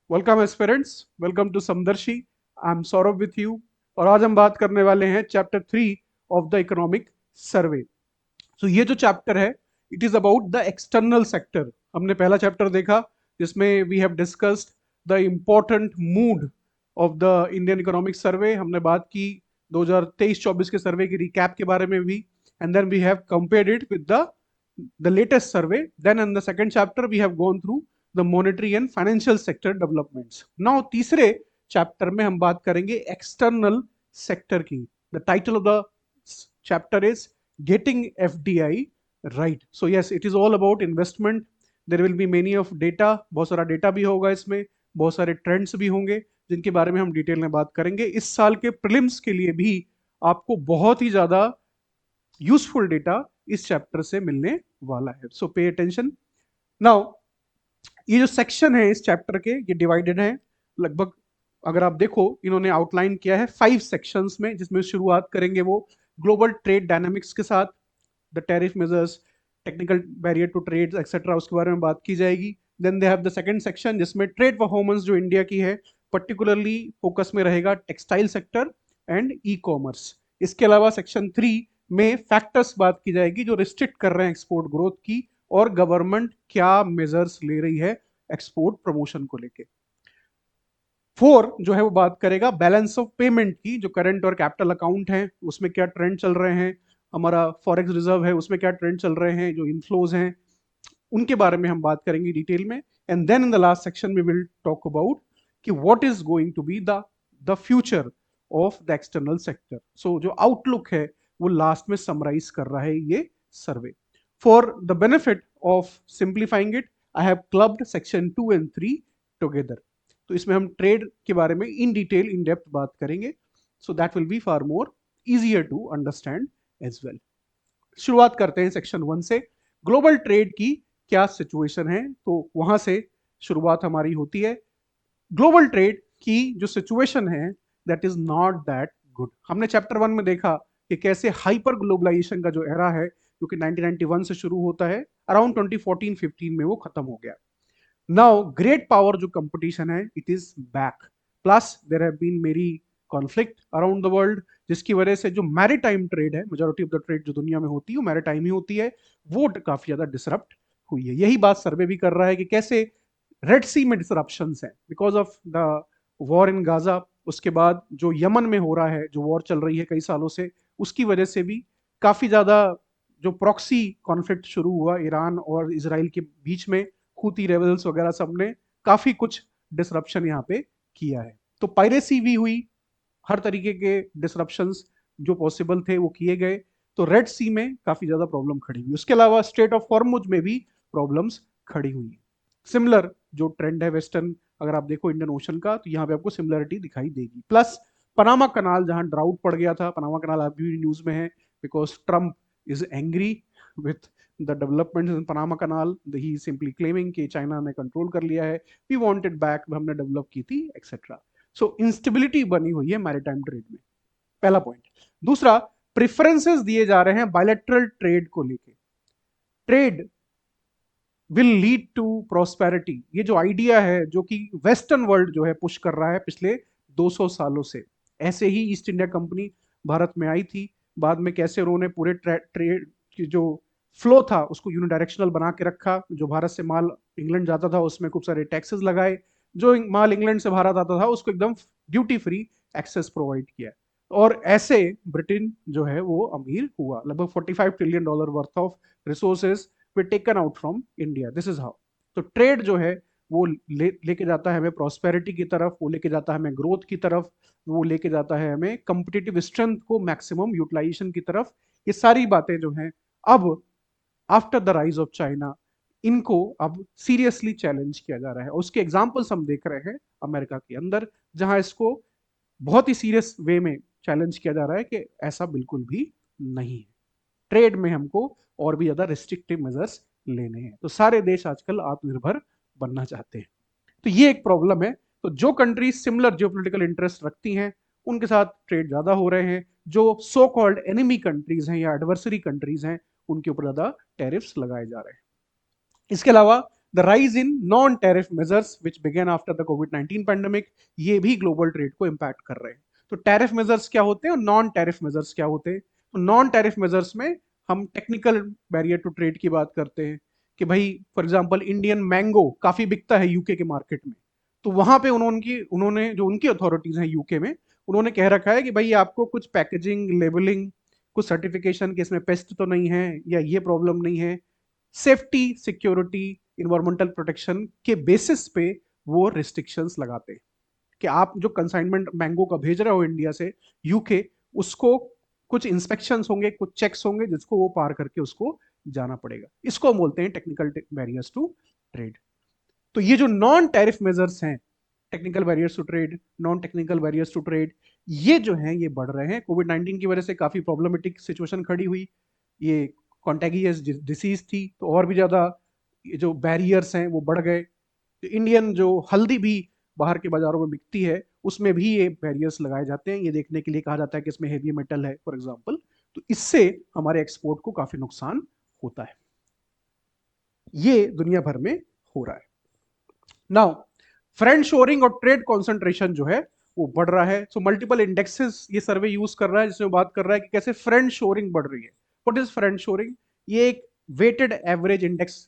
Welcome aspirants, welcome to Samdarshi. I am Saurabh with you. और आज हम बात करने वाले हैं chapter 3 of the economic survey. तो ये जो चैप्टर है, it is about the external sector. हमने पहला चैप्टर देखा जिसमें we have discussed the important mood of the Indian economic survey. हमने बात की 2023-24 के सर्वे की रिकैप के बारे में भी, and then we have compared it with the latest survey. Then in the second chapter we have gone through the monetary and financial sector developments. Now तीसरे चैप्टर में हम बात करेंगे एक्सटर्नल सेक्टर की। The title of the chapter is getting FDI right. So yes, it is all about investment. There will be many of data, बहुत सारा data भी होगा इसमें, बहुत सारे ट्रेंड्स भी होंगे जिनके बारे में हम डिटेल में बात करेंगे। इस साल के प्रीलिम्स के लिए भी आपको बहुत ही ज्यादा यूजफुल डेटा इस चैप्टर से मिलने वाला है। सो पे अटेंशन। नाउ ये जो सेक्शन है इस चैप्टर के, ये डिवाइडेड है लगभग, अगर आप देखो इन्होंने आउटलाइन किया है 5 सेक्शंस में, जिसमें शुरुआत करेंगे वो ग्लोबल ट्रेड डायनामिक्स के साथ, the tariff measures, technical barrier to trade etcetera, उसके बारे में बात की जाएगी। Then they have the second section जिसमें ट्रेड परफॉर्मेंस जो इंडिया की है पर्टिकुलरली फोकस में रहेगा textile sector and e commerce. इसके अलावा सेक्शन 3 में फैक्टर्स बात की जाएगी जो रिस्ट्रिक्ट कर रहे हैं एक्सपोर्ट ग्रोथ की, और गवर्नमेंट क्या मेजर्स ले रही है एक्सपोर्ट प्रमोशन को लेके। 4 जो है वो बात करेगा बैलेंस ऑफ पेमेंट की, जो करंट और कैपिटल अकाउंट है उसमें क्या ट्रेंड चल रहे हैं, हमारा फॉरेक्स रिजर्व है उसमें क्या ट्रेंड चल रहे हैं, जो इनफ्लोज हैं उनके बारे में हम बात करेंगे डिटेल में। And then in the last section we will talk about कि what is going to be the future of the external sector. So जो आउटलुक है वो लास्ट में समराइज कर रहा है ये survey. For the benefit of simplifying it, I have clubbed section 2 and 3 together. तो इसमें हम ट्रेड के बारे में इन डिटेल इन डेप्थ बात करेंगे, so that will be far more easier to understand as well. शुरुआत करते हैं सेक्शन 1 से। ग्लोबल ट्रेड की क्या सिचुएशन है, तो वहां से शुरुआत हमारी होती है। ग्लोबल ट्रेड की जो सिचुएशन है that is not that good. हमने चैप्टर 1 में देखा कि कैसे हाइपर ग्लोबलाइजेशन का जो एरा है, जो कि 1991 से शुरू होता है, अराउंड 2014-15 में वो खत्म हो गया। नाउ ग्रेट पावर जो कंपटीशन है, it is back, plus there have been many conflict around the world, जिसकी वजह से जो मैरीटाइम ट्रेड है, मेजॉरिटी ऑफ द ट्रेड जो दुनिया में होती है वो मैरीटाइम ही होती है, वो काफी ज्यादा डिसरप्ट हुई है। यही बात सर्वे भी कर रहा है कि कैसे रेड सी में डिसरप्शंस हैं because of the war in Gaza. उसके बाद जो यमन में हो रहा है, जो वॉर चल रही है कई सालों से, उसकी वजह से भी काफी ज्यादा जो प्रॉक्सी कॉन्फ्लिक्ट शुरू हुआ ईरान और इसराइल के बीच में, हुती रेबल्स वगैरह सब ने काफी कुछ डिसरप्शन यहाँ पे किया है। तो पायरेसी भी हुई, हर तरीके के डिसरप्शंस जो पॉसिबल थे वो किए गए। तो रेड सी में काफी ज्यादा प्रॉब्लम खड़ी हुई, उसके अलावा स्ट्रेट ऑफ हॉर्मुज में भी प्रॉब्लम्स खड़ी हुई। सिमिलर जो ट्रेंड है वेस्टर्न, अगर आप देखो इंडियन ओशन का, तो यहाँ पे आपको सिमिलरिटी दिखाई देगी। प्लस पनामा कनाल जहां ड्राउट पड़ गया था, पनामा कनाल अभी भी न्यूज में है because Trump is angry with the development in Panama Canal. He simply claiming कि चाइना ने कंट्रोल कर लिया है, वी वांटेड बैक, हमने डेवलप की थी एक्सेट्रा। सो इंस्टेबिलिटी बनी हुई है मैरीटाइम ट्रेड में, पहला पॉइंट। दूसरा, प्रेफरेंसेस दिए जा रहे हैं बायलैटरल ट्रेड को लेके। Trade will lead to prosperity, ये जो आइडिया है जो कि वेस्टर्न वर्ल्ड जो है पुश कर रहा है पिछले 200 सालों से। ऐसे ही ईस्ट इंडिया कंपनी भारत में आई थी, बाद में कैसे उन्होंने पूरे ट्रेड की जो फ्लो था उसको यूनिडायरेक्शनल बना के रखा। जो भारत से माल इंग्लैंड जाता था उसमें खूब सारे टैक्सेस लगाए, जो माल इंग्लैंड से भारत आता था उसको एकदम ड्यूटी फ्री एक्सेस प्रोवाइड किया, और ऐसे ब्रिटेन जो है वो अमीर हुआ। लगभग $45 trillion worth of resources way taken out from India. This is how. तो ट्रेड जो है वो लेके जाता है हमें प्रॉस्पेरिटी की तरफ, वो लेके जाता है हमें ग्रोथ की तरफ, वो लेके जाता है हमें कंपिटिटिव स्ट्रेंथ को मैक्सिमम यूटिलाइजेशन की तरफ। ये सारी बातें जो हैं अब after the rise of China, इनको अब सीरियसली चैलेंज किया जा रहा है। उसके एग्जाम्पल्स हम देख रहे हैं अमेरिका के अंदर, जहां इसको बहुत ही सीरियस वे में चैलेंज किया जा रहा है कि ऐसा बिल्कुल भी नहीं है। ट्रेड में हमको और भी ज्यादा रिस्ट्रिक्टिव मेजर्स लेने हैं। तो सारे देश आजकल आत्मनिर्भर बनना चाहते हैं, तो ये एक प्रॉब्लम है। तो जो कंट्रीज सिमिलर जियोपॉलिटिकल इंटरेस्ट रखती हैं उनके साथ ट्रेड ज्यादा हो रहे हैं, जो सो कॉल्ड एनिमी कंट्रीज हैं या एडवर्सरी कंट्रीज हैं उनके ऊपर ज्यादा टैरिफ्स लगाए जा रहे हैं। इसके अलावा the rise in non tariff measures which begin after the covid pandemic, ये भी ग्लोबल ट्रेड को इम्पैक्ट कर रहे हैं। तो टैरिफ मेजर्स क्या होते हैं और नॉन टैरिफ मेजर्स क्या होते हैं? तो नॉन टैरिफ मेजर्स में हम टेक्निकल बैरियर टू ट्रेड की बात करते हैं कि भाई फॉर एग्जांपल इंडियन मैंगो काफी बिकता है यूके के मार्केट में, तो वहां पे उन्होंने जो उनकी अथॉरिटीज हैं यूके में, उन्होंने कह रखा है कि भाई आपको कुछ पैकेजिंग, लेबलिंग, कुछ सर्टिफिकेशन कि इसमें पेस्ट तो नहीं है या ये प्रॉब्लम नहीं है, सेफ्टी, सिक्योरिटी, इन्वायरमेंटल प्रोटेक्शन के बेसिस पे वो रिस्ट्रिक्शंस लगाते हैं कि आप जो कंसाइनमेंट मैंगो का भेज रहे हो इंडिया से यूके, उसको कुछ इंस्पेक्शंस होंगे, कुछ चेक्स होंगे जिसको वो पार करके उसको जाना पड़ेगा। इसको हम बोलते हैं टेक्निकल बैरियर्स टू ट्रेड। तो ये जो नॉन टैरिफ मेजर्स हैं, technical barriers to trade, non technical barriers to trade, ये जो हैं ये बढ़ रहे हैं। कोविड-19 की वजह से काफी प्रॉब्लमेटिक सिचुएशन खड़ी हुई, ये कॉन्टेगियस डिसीज थी, तो और भी ज्यादा ये जो बैरियर्स हैं वो बढ़ गए। तो इंडियन जो हल्दी भी बाहर के बाजारों में बिकती है, उसमें भी ये बैरियर्स लगाए जाते हैं, ये देखने के लिए कहा जाता है कि इसमें हेवी मेटल है फॉर एग्जाम्पल, तो इससे हमारे एक्सपोर्ट को काफी नुकसान होता है। ये दुनिया भर में हो रहा है। नाउ फ्रेंड शोरिंग और ट्रेड कॉन्सेंट्रेशन जो है वो बढ़ रहा है। सो मल्टीपल इंडेक्सेस ये सर्वे यूज कर रहा है, जिसमें बात कर रहा है कि कैसे फ्रेंड शोरिंग बढ़ रही है। What is friend shoring? ये एक वेटेड एवरेज इंडेक्स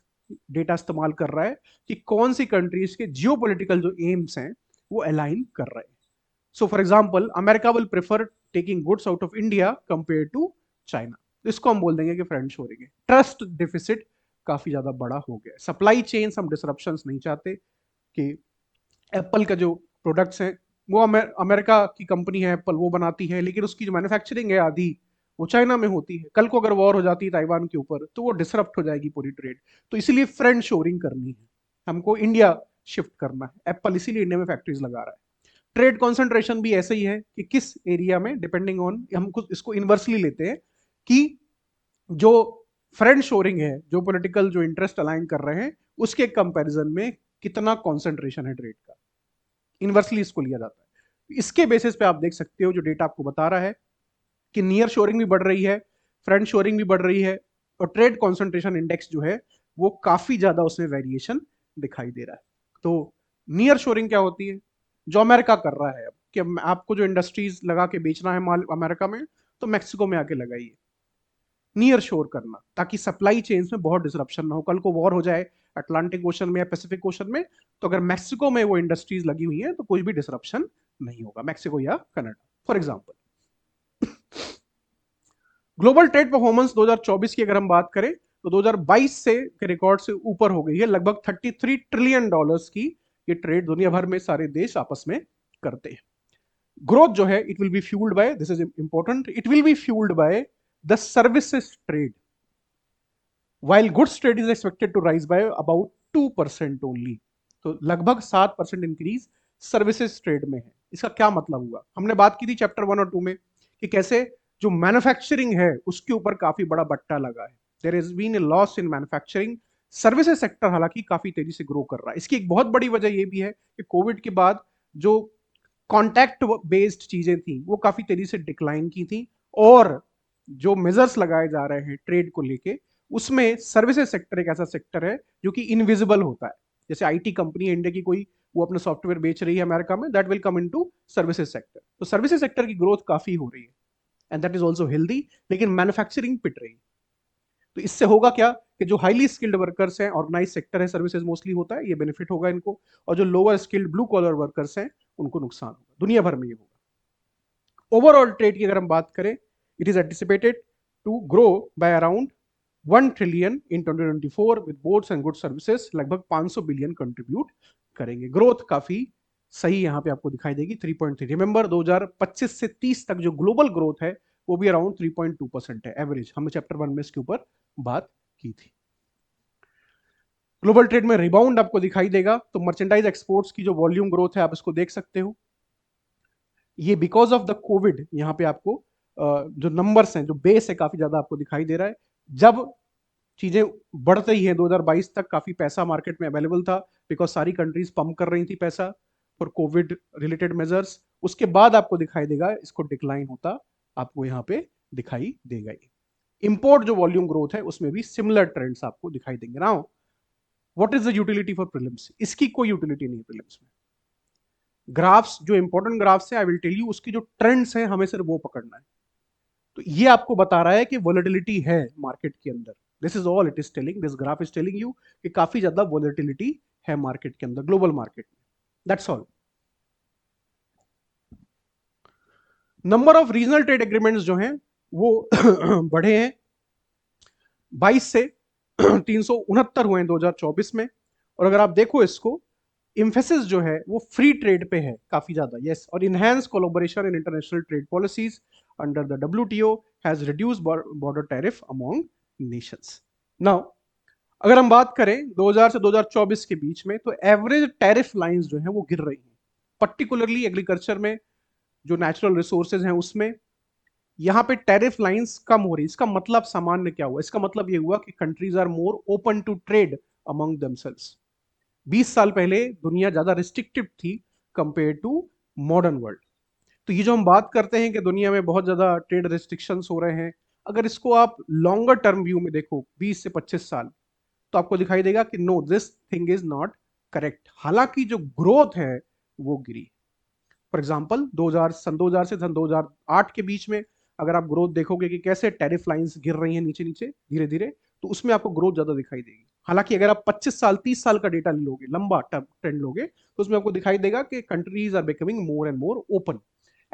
डेटा इस्तेमाल कर रहा है कि कौन सी कंट्रीज के जियोपॉलिटिकल जो एम्स हैं वो अलाइन कर रहे हैं। So for example America will prefer taking goods out of India compare to China, इसको हम बोल देंगे कि फ्रेंड शोरिंग है। ट्रस्ट डिफिसिट काफी ज्यादा बड़ा हो गया है। सप्लाई चेन हम डिसरप्शंस नहीं चाहते कि एप्पल का जो प्रोडक्ट्स हैं वो अमेरिका की कंपनी है एप्पल, वो बनाती है, लेकिन उसकी जो मैन्युफैक्चरिंग है आधी वो चाइना में होती है। कल को अगर वॉर हो जाती है ताइवान के ऊपर तो वो डिसरप्ट हो जाएगी पूरी ट्रेड। तो इसीलिए फ्रेंड शोरिंग करनी है, हमको इंडिया शिफ्ट करना है। एप्पल इसीलिए इंडिया में फैक्ट्रीज लगा रहा है। ट्रेड कॉन्सेंट्रेशन भी ऐसे ही है कि किस एरिया में, डिपेंडिंग ऑन, हम इसको इन्वर्सली लेते हैं कि जो फ्रेंड शोरिंग है, जो पॉलिटिकल जो इंटरेस्ट अलाइन कर रहे हैं उसके कंपैरिजन में कितना कॉन्सेंट्रेशन है ट्रेड का, इन्वर्सली इसको लिया जाता है। इसके बेसिस पे आप देख सकते हो जो डेटा आपको बता रहा है कि नियर शोरिंग भी बढ़ रही है, फ्रेंड शोरिंग भी बढ़ रही है, और ट्रेड कॉन्सेंट्रेशन इंडेक्स जो है वो काफी ज्यादा उसमें वेरिएशन दिखाई दे रहा है। तो नियर शोरिंग क्या होती है? जो अमेरिका कर रहा है अब कि आपको जो इंडस्ट्रीज लगा के बेचना है माल अमेरिका में, तो मैक्सिको में आके लगाइए। नियर शोर करना ताकि सप्लाई चेन्स में बहुत डिसरप्शन ना हो। कल को वॉर हो जाए अटलांटिक ओशन में या पैसिफिक ओशन में, तो अगर मैक्सिको में वो इंडस्ट्रीज लगी हुई हैं तो कोई भी डिसरप्शन नहीं होगा, मैक्सिको या Canada for example. Global trade performance 2024 की अगर हम बात करें तो 2022 से के रिकॉर्ड से ऊपर हो गई है। लगभग $33 ट्रिलियन की ये ट्रेड दुनिया भर में सारे देश आपस में करते हैं। ग्रोथ जो है it will be fuelled by, this is important, it will be fuelled by the services trade, while goods trade is expected to rise by about 2% only। तो लगभग 7% इंक्रीज सर्विसेज ट्रेड में है। इसका क्या मतलब हुआ? हमने बात की थी चैप्टर 1 और 2 में कि कैसे जो मैन्युफैक्चरिंग है उसके ऊपर काफी बड़ा बट्टा लगा है। There has been a loss in manufacturing. Services sector हालांकि काफी तेजी से ग्रो कर रहा है। इसकी एक बहुत बड़ी वजह यह भी है कि कोविड के बाद जो कॉन्टैक्ट बेस्ड चीजें थी वो काफी तेजी से डिक्लाइन की थी, और जो मेजर्स लगाए जा रहे हैं ट्रेड को लेके उसमें सर्विसेज सेक्टर एक ऐसा सेक्टर है जो कि इनविजिबल होता है। जैसे आईटी कंपनी इंडिया की कोई, वो अपना सॉफ्टवेयर बेच रही है अमेरिका में, that will come into services sector. तो सर्विसेज सेक्टर की ग्रोथ काफी हो रही है and that is also healthy, लेकिन मैन्युफैक्चरिंग पिट रही है। तो इससे होगा क्या कि जो हाईली स्किल्ड वर्कर्स हैं, ऑर्गेनाइज सेक्टर है, सर्विसेज मोस्टली होता है, ये बेनिफिट होगा इनको, और जो lower skilled blue collar workers हैं उनको नुकसान होगा। दुनिया भर में ये होगा। ओवरऑल ट्रेड की अगर हम बात करें, it is anticipated to grow by around 1 trillion in 2024 with boards and good services. लगभग 500 बिलियन कंट्रीब्यूट करेंगे। ग्रोथ काफी सही यहाँ पे आपको दिखाई देगी, 3.3। रिमेंबर 2025 से 30 तक जो ग्लोबल ग्रोथ है वो भी अराउंड 3.2% है एवरेज। हमने चैप्टर 1 में इसके ऊपर बात की थी। ग्लोबल ट्रेड में रिबाउंड आपको दिखाई देगा। तो मर्चेंडाइज एक्सपोर्ट्स की जो वॉल्यूम ग्रोथ है आप इसको देख सकते हो, ये बिकॉज ऑफ द कोविड, यहाँ पे आपको जो नंबर्स हैं, जो बेस है, काफी ज्यादा आपको दिखाई दे रहा है। जब चीजें बढ़ रही हैं 2022 तक, काफी पैसा मार्केट में अवेलेबल था बिकॉज सारी कंट्रीज पंप कर रही थी पैसा फॉर कोविड रिलेटेड मेजर्स। उसके बाद आपको दिखाई देगा इसको डिक्लाइन होता आपको यहाँ पे दिखाई देगा। इंपोर्ट जो वॉल्यूम ग्रोथ है उसमें भी सिमिलर ट्रेंड्स आपको दिखाई देंगे। Now what is the utility for prelims? इसकी कोई यूटिलिटी नहीं है प्रीलिम्स में। ग्राफ्स, जो इंपॉर्टेंट ग्राफ्स है, आई विल टेल यू, उसकी जो ट्रेंड्स हैं हमें सिर्फ वो पकड़ना है। तो ये आपको बता रहा है कि वॉलेटिलिटी है मार्केट के अंदर। This is all it is telling, this graph is telling you कि काफी ज्यादा वॉलेटिलिटी है मार्केट के अंदर, ग्लोबल मार्केट में। That's all. Number of regional trade agreements जो हैं वो बढ़े हैं 22 से 369 हुए हैं 2024 में। और अगर आप देखो इसको, इम्फेसिस जो है वो फ्री ट्रेड पे है काफी ज्यादा, यस। और enhance collaboration in international trade policies under the WTO has reduced border tariff among Nations. Now अगर हम बात करें 2000 से 2024 के बीच में, तो एवरेज टैरिफ लाइंस जो है वो गिर रही हैं, पर्टिकुलरली एग्रीकल्चर में, जो नेचुरल रिसोर्सेज हैं उसमें। यहाँ पे टैरिफ लाइंस कम हो रही। इसका मतलब सामान्य क्या हुआ? इसका मतलब ये हुआ कि countries are more open to trade among themselves. 20 साल पहले दुनिया ज्यादा रिस्ट्रिक्टिव थी कंपेयर टू मॉडर्न वर्ल्ड। तो ये जो हम बात करते हैं कि दुनिया में बहुत ज्यादा ट्रेड रिस्ट्रिक्शंस हो रहे हैं, अगर इसको आप लॉन्गर टर्म व्यू में देखो 20 से 25 साल, तो आपको दिखाई देगा कि no, this thing is not correct. हालांकि जो ग्रोथ है वो गिरी। फॉर एग्जाम्पल 2000 से सन 2008 के बीच में अगर आप ग्रोथ देखोगे कि कैसे टैरिफ लाइंस गिर रही हैं नीचे नीचे धीरे धीरे, तो उसमें आपको ग्रोथ ज्यादा दिखाई देगी। हालांकि अगर आप 25 साल 30 साल का डेटा लोगे, लंबा ट्रेंड लोगे, तो उसमें आपको दिखाई देगा कि countries are becoming more and more open.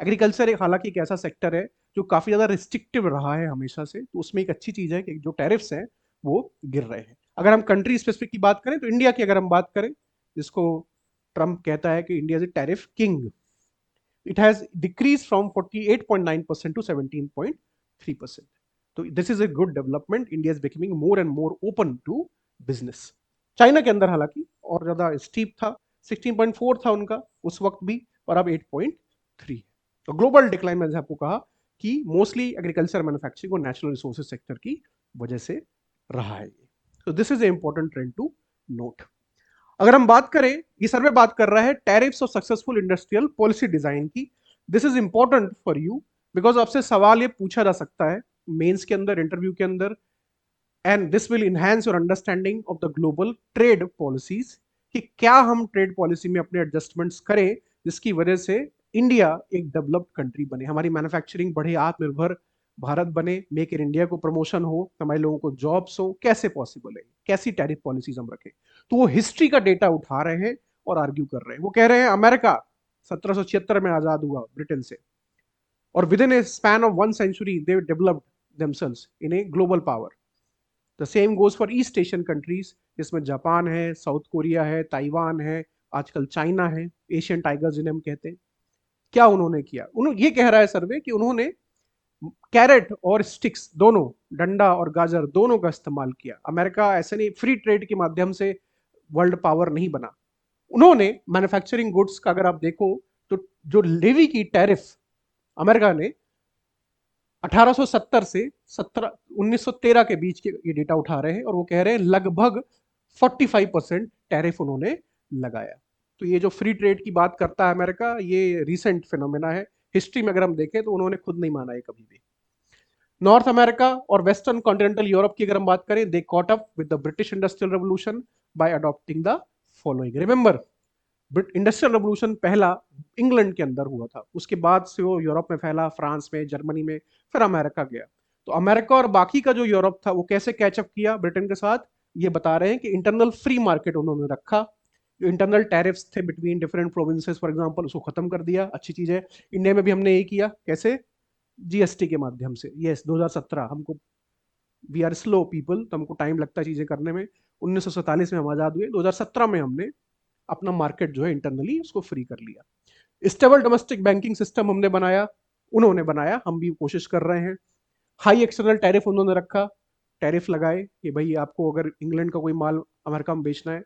Agriculture एक हालांकि एक ऐसा सेक्टर है जो काफी ज्यादा रिस्ट्रिक्टिव रहा है हमेशा से, तो उसमें एक अच्छी चीज है कि जो टैरिफ्स हैं वो गिर रहे हैं। अगर हम कंट्री स्पेसिफिक की बात करें, तो इंडिया की अगर हम बात करें, जिसको ट्रंप कहता है कि India is tariff king, it has decreased from 48.9% to 17.3%. तो this is a good development. India is becoming more and more open to business. China के अंदर हालांकि और ज्यादा स्टीप था, 16.4 था उनका उस वक्त भी, और अब 8.3। तो ग्लोबल डिक्लाइन मैंने आपको कहा कि मोस्टली एग्रीकल्चर, मैन्युफैक्चरिंग और नेचुरल रिसोर्सेज सेक्टर की वजह से रहा है। तो this is a important trend to note. अगर हम बात करें, ये सर्वे बात कर रहा है टैरिफ्स और सक्सेसफुल इंडस्ट्रियल पॉलिसी डिजाइन की। This is important for you because आपसे सवाल ये पूछा जा सकता है मेंस के अंदर, इंटरव्यू के अंदर, and this will enhance your understanding of the global trade policies, कि क्या हम ट्रेड पॉलिसी में अपने एडजस्टमेंट्स करें जिसकी वजह से इंडिया एक डेवलप्ड कंट्री बने, हमारी मैन्युफैक्चरिंग बढ़े, आत्मनिर्भर भारत बने, मेक इन इंडिया को प्रमोशन हो, हमारे लोगों को जॉब्स हो। कैसे पॉसिबल है? कैसी टैरिफ पॉलिसीज हम रखें? तो वो हिस्ट्री का डेटा उठा रहे हैं और आर्ग्यू कर रहे हैं। वो कह रहे हैं अमेरिका 1776 में आजाद हुआ ब्रिटेन से, और within a span of 1 century they developed themselves in a global power. The same goes for East Asian countries, जिसमें जापान है, साउथ कोरिया है, ताइवान है, आजकल चाइना है, एशियन टाइगर्स जिन्हें हम कहते हैं। क्या उन्होंने किया? उन्होंने ये कह रहा है सर्वे कि उन्होंने कैरेट और स्टिक्स दोनों, डंडा और गाजर दोनों का इस्तेमाल किया। अमेरिका ऐसे नहीं फ्री ट्रेड के माध्यम से वर्ल्ड पावर नहीं बना। उन्होंने मैन्युफैक्चरिंग गुड्स का अगर आप देखो, तो जो लेवी की टैरिफ अमेरिका ने 1870 से 1913 के बीच के ये डेटा उठा रहे हैं, और वो कह रहे हैं लगभग 45% टैरिफ उन्होंने लगाया। तो ये जो फ्री ट्रेड की बात करता है अमेरिका, ये रिसेंट फिनोमेना है। हिस्ट्री में अगर हम देखें तो उन्होंने खुद नहीं माना है कभी भी। नॉर्थ अमेरिका और वेस्टर्न कॉन्टिनेंटल यूरोप की अगर हम बात करें, they caught up with the British industrial revolution bye adopting the following. Remember, industrial revolution पहला इंग्लैंड के अंदर हुआ था, उसके बाद से वो यूरोप में फैला, फ्रांस में, जर्मनी में, फिर अमेरिका गया। तो अमेरिका और बाकी का जो यूरोप था वो कैसे कैचअप किया ब्रिटेन के साथ, ये बता रहे हैं कि इंटरनल फ्री मार्केट उन्होंने रखा। जो इंटरनल टैरिफ्स थे between different provinces for example, उसको खत्म कर दिया। अच्छी चीज है। इंडिया में भी हमने यही किया। कैसे? जीएसटी के माध्यम से। यस, 2017 हमको, वी आर स्लो पीपल, तो हमको टाइम लगता है चीजें करने में। 1947 में हम आजाद हुए, 2017 में हमने अपना मार्केट जो है इंटरनली उसको फ्री कर लिया। स्टेबल डोमेस्टिक बैंकिंग सिस्टम हमने बनाया, उन्होंने बनाया, हम भी कोशिश कर रहे हैं। हाई एक्सटर्नल टैरिफ उन्होंने रखा, टैरिफ लगाए कि भाई आपको अगर इंग्लैंड का कोई माल अमेरिका में बेचना है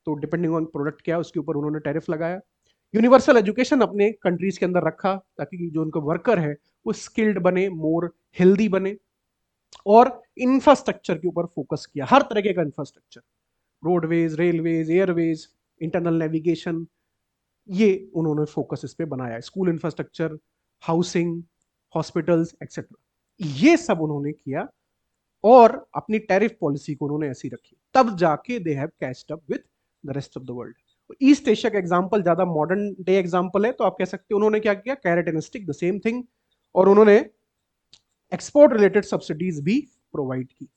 तो डिपेंडिंग ऑन प्रोडक्ट क्या है उसके ऊपर उन्होंने टैरिफ लगाया। यूनिवर्सल एजुकेशन अपने कंट्रीज के अंदर रखा ताकि जो उनके वर्कर है वो स्किल्ड बने, मोर हेल्दी बने। और इंफ्रास्ट्रक्चर के ऊपर फोकस किया, हर तरीके का infrastructure, roadways, railways, Airways, internal navigation, ये उन्होंने फोकस इस पे बनाया। School infrastructure, housing, hospitals etcetera, ये सब उन्होंने किया। और अपनी टैरिफ पॉलिसी को उन्होंने ऐसी रखी, तब जाके they have catched up with the rest of the world. East Asia का एग्जांपल ज्यादा मॉडर्न डे एग्जांपल है, तो आप कह सकते हो उन्होंने क्या किया, carrot and stick the same thing, और उन्होंने एक्सपोर्ट रिलेटेड सब्सिडीज भी प्रोवाइड की।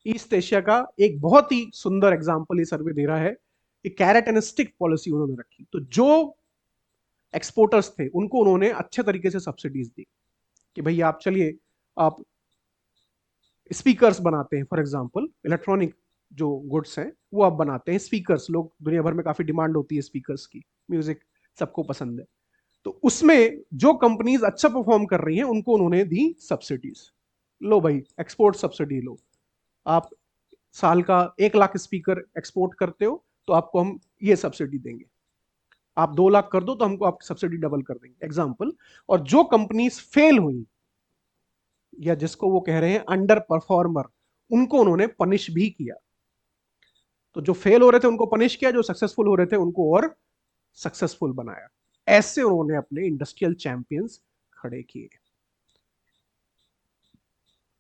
ईस्ट एशिया का एक बहुत ही सुंदर एग्जांपल ये सर्वे दे रहा है कि कैरेट एंड स्टिक पॉलिसी उन्होंने रखी, तो जो एक्सपोर्टर्स थे उनको उन्होंने अच्छे तरीके से सब्सिडीज दी कि भाई आप चलिए, आप स्पीकर्स बनाते हैं, फॉर एग्जांपल इलेक्ट्रॉनिक जो गुड्स हैं वो आप बनाते हैं, स्पीकर्स, लोग दुनिया भर में काफी डिमांड होती है स्पीकर्स की, म्यूजिक सबको पसंद है, तो उसमें जो कंपनीज अच्छा परफॉर्म कर रही हैं उनको उन्होंने दी सब्सिडीज। लो भाई एक्सपोर्ट सब्सिडी लो, आप साल का 1 लाख स्पीकर एक्सपोर्ट करते हो तो आपको हम ये सब्सिडी देंगे, आप 2 लाख कर दो तो हमको आपकी सब्सिडी डबल कर देंगे, एग्जाम्पल। और जो कंपनीज फेल हुई या जिसको वो कह रहे हैं अंडर परफॉर्मर, उनको उन्होंने पनिश भी किया। तो जो फेल हो रहे थे उनको पनिश किया, जो सक्सेसफुल हो रहे थे उनको और सक्सेसफुल बनाया। ऐसे उन्होंने अपने इंडस्ट्रियल चैंपियंस खड़े किए।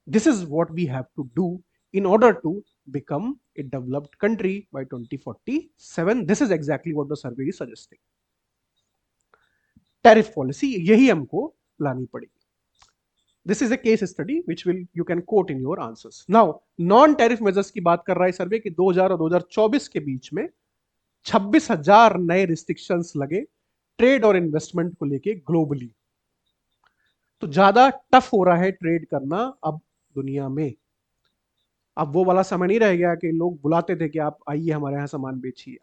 This is what we have to do in order to become a developed country by 2047. This is exactly what the survey is suggesting. Tariff policy यही हमको लानी पड़ेगी। This is a case study which will you can quote in your answers. Now non tariff measures की बात कर रहा है सर्वे कि 2000 और 2024 के बीच में 26,000 नए रिस्ट्रिक्शंस लगे ट्रेड और इन्वेस्टमेंट को लेके ग्लोबली। तो ज्यादा टफ हो रहा है ट्रेड करना अब दुनिया में। अब वो वाला समय नहीं रह गया कि लोग बुलाते थे कि आप आइए हमारे यहाँ सामान बेचिए।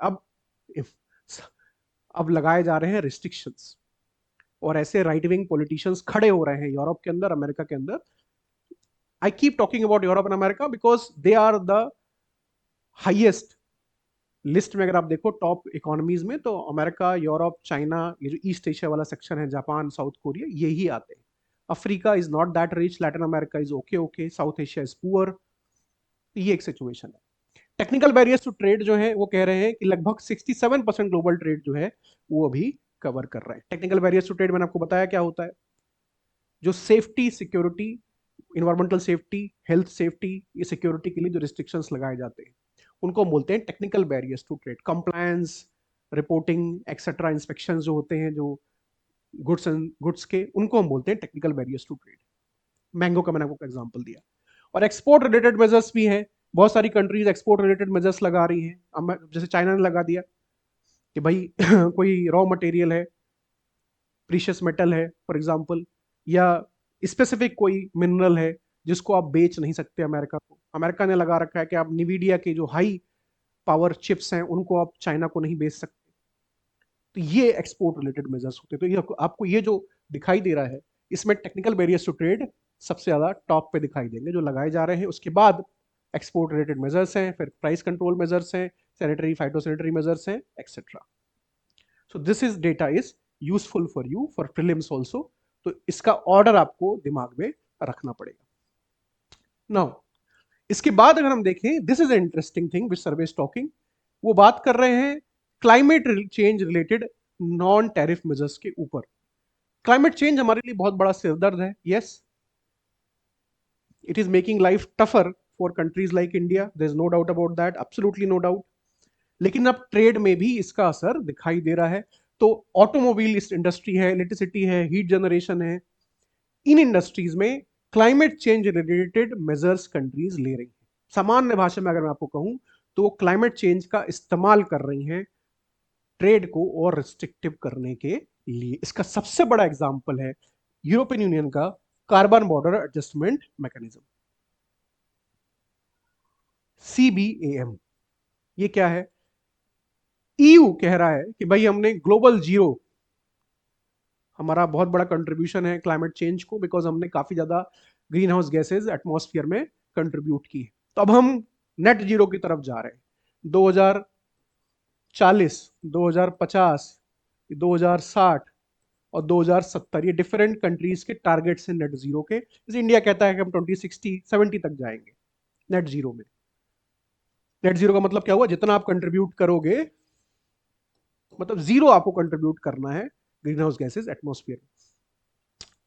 अब लगाए जा रहे हैं रिस्ट्रिक्शंस, और ऐसे राइट विंग पॉलिटिशियंस खड़े हो रहे हैं यूरोप के अंदर, अमेरिका के अंदर। I keep talking about Europe and America because they are the highest list में। अगर आप देखो टॉप इकोनॉमीज में तो अमेरिका, यूरोप, चाइना, ये जो ईस्ट एशिया वाला सेक्शन है, जापान, साउथ कोरिया, यही आते हैं। Africa is not that rich, Latin America is okay okay, south Asia is poor. ये एक सिचुएशन है। टेक्निकल बैरियर्स टू ट्रेड जो है वो कह रहे हैं कि लगभग 67% ग्लोबल ट्रेड जो है वो अभी कवर कर रहा है। टेक्निकल बैरियर्स टू ट्रेड मैंने आपको बताया क्या होता है, जो safety, security, environmental safety, health safety, ये सिक्योरिटी के लिए जो रिस्ट्रिक्शंस लगाए जाते हैं उनको हम बोलते हैं technical barriers to trade. Compliance, reporting etcetera, inspection जो होते हैं जो गुड्स के, उनको हम बोलते हैं technical barriers to trade. Mango का मैंने आपको एग्जांपल दिया। और एक्सपोर्ट रिलेटेड मेजर्स भी हैं, बहुत सारी कंट्रीज एक्सपोर्ट रिलेटेड मेजर्स लगा रही हैं। जैसे चाइना ने लगा दिया कि भाई कोई रॉ मटेरियल है, प्रीशियस मेटल है फॉर एग्जांपल, या स्पेसिफिक कोई मिनरल है जिसको आप बेच नहीं सकते अमेरिका को। अमेरिका ने लगा रखा है कि आप निवीडिया के जो हाई पावर चिप्स हैं उनको आप चाइना को नहीं बेच सकते। तो ये एक्सपोर्ट रिलेटेड मेजर्स होते हैं। तो ये आपको ये जो दिखाई दे रहा है इसमें टेक्निकल बैरियर्स टू ट्रेड सबसे ज्यादा टॉप पे दिखाई देंगे जो लगाए जा रहे हैं। उसके बाद एक्सपोर्ट रिलेटेड मेजर्स हैं, फिर प्राइस कंट्रोल मेजर्स हैं, सैनिटरी फाइटोसैनिटरी मेजर्स हैं, etcetera. So this is data is useful for you for prelims also. तो इसका ऑर्डर आपको दिमाग में रखना पड़ेगा। नाउ इसके बाद अगर हम देखें, this is interesting thing which survey is talking, वो बात कर रहे हैं climate change related non tariff measures के ऊपर। क्लाइमेट चेंज हमारे लिए बहुत बड़ा सिरदर्द है। Yes, it is making life tougher for countries like India, there is no doubt about that, absolutely no doubt। लेकिन अब ट्रेड में भी इसका असर दिखाई दे रहा है। तो ऑटोमोबाइल इंडस्ट्री है, इलेक्ट्रिसिटी है, हीट जनरेशन है, इन इंडस्ट्रीज में climate change related measures countries ले रही हैं। सामान्य भाषा में अगर मैं आपको कहूं तो क्लाइमेट चेंज का इस्तेमाल कर रही हैं ट्रेड को और रिस्ट्रिक्टिव करने के लिए। इसका सबसे बड़ा एग्जाम्पल है यूरोपियन यूनियन का carbon border adjustment mechanism, CBAM। ये क्या है? EU कह रहा है कि भाई हमने ग्लोबल जीरो, हमारा बहुत बड़ा कंट्रीब्यूशन है क्लाइमेट चेंज को, बिकॉज हमने काफी ज्यादा ग्रीन हाउस गैसेज एटमॉस्फेयर में कंट्रीब्यूट की है। तो अब हम नेट जीरो की तरफ जा रहे हैं। 2040, 2050, 2060 और 2070 ये डिफरेंट कंट्रीज के टारगेट्स हैं नेट जीरो के। जैसे इंडिया कहता है कि हम 2060-70 तक जाएंगे नेट जीरो में। नेट जीरो का मतलब क्या हुआ? जितना आप कंट्रीब्यूट करोगे, मतलब जीरो आपको कंट्रीब्यूट करना है ग्रीन हाउस गैसेज एटमॉस्फेयर में।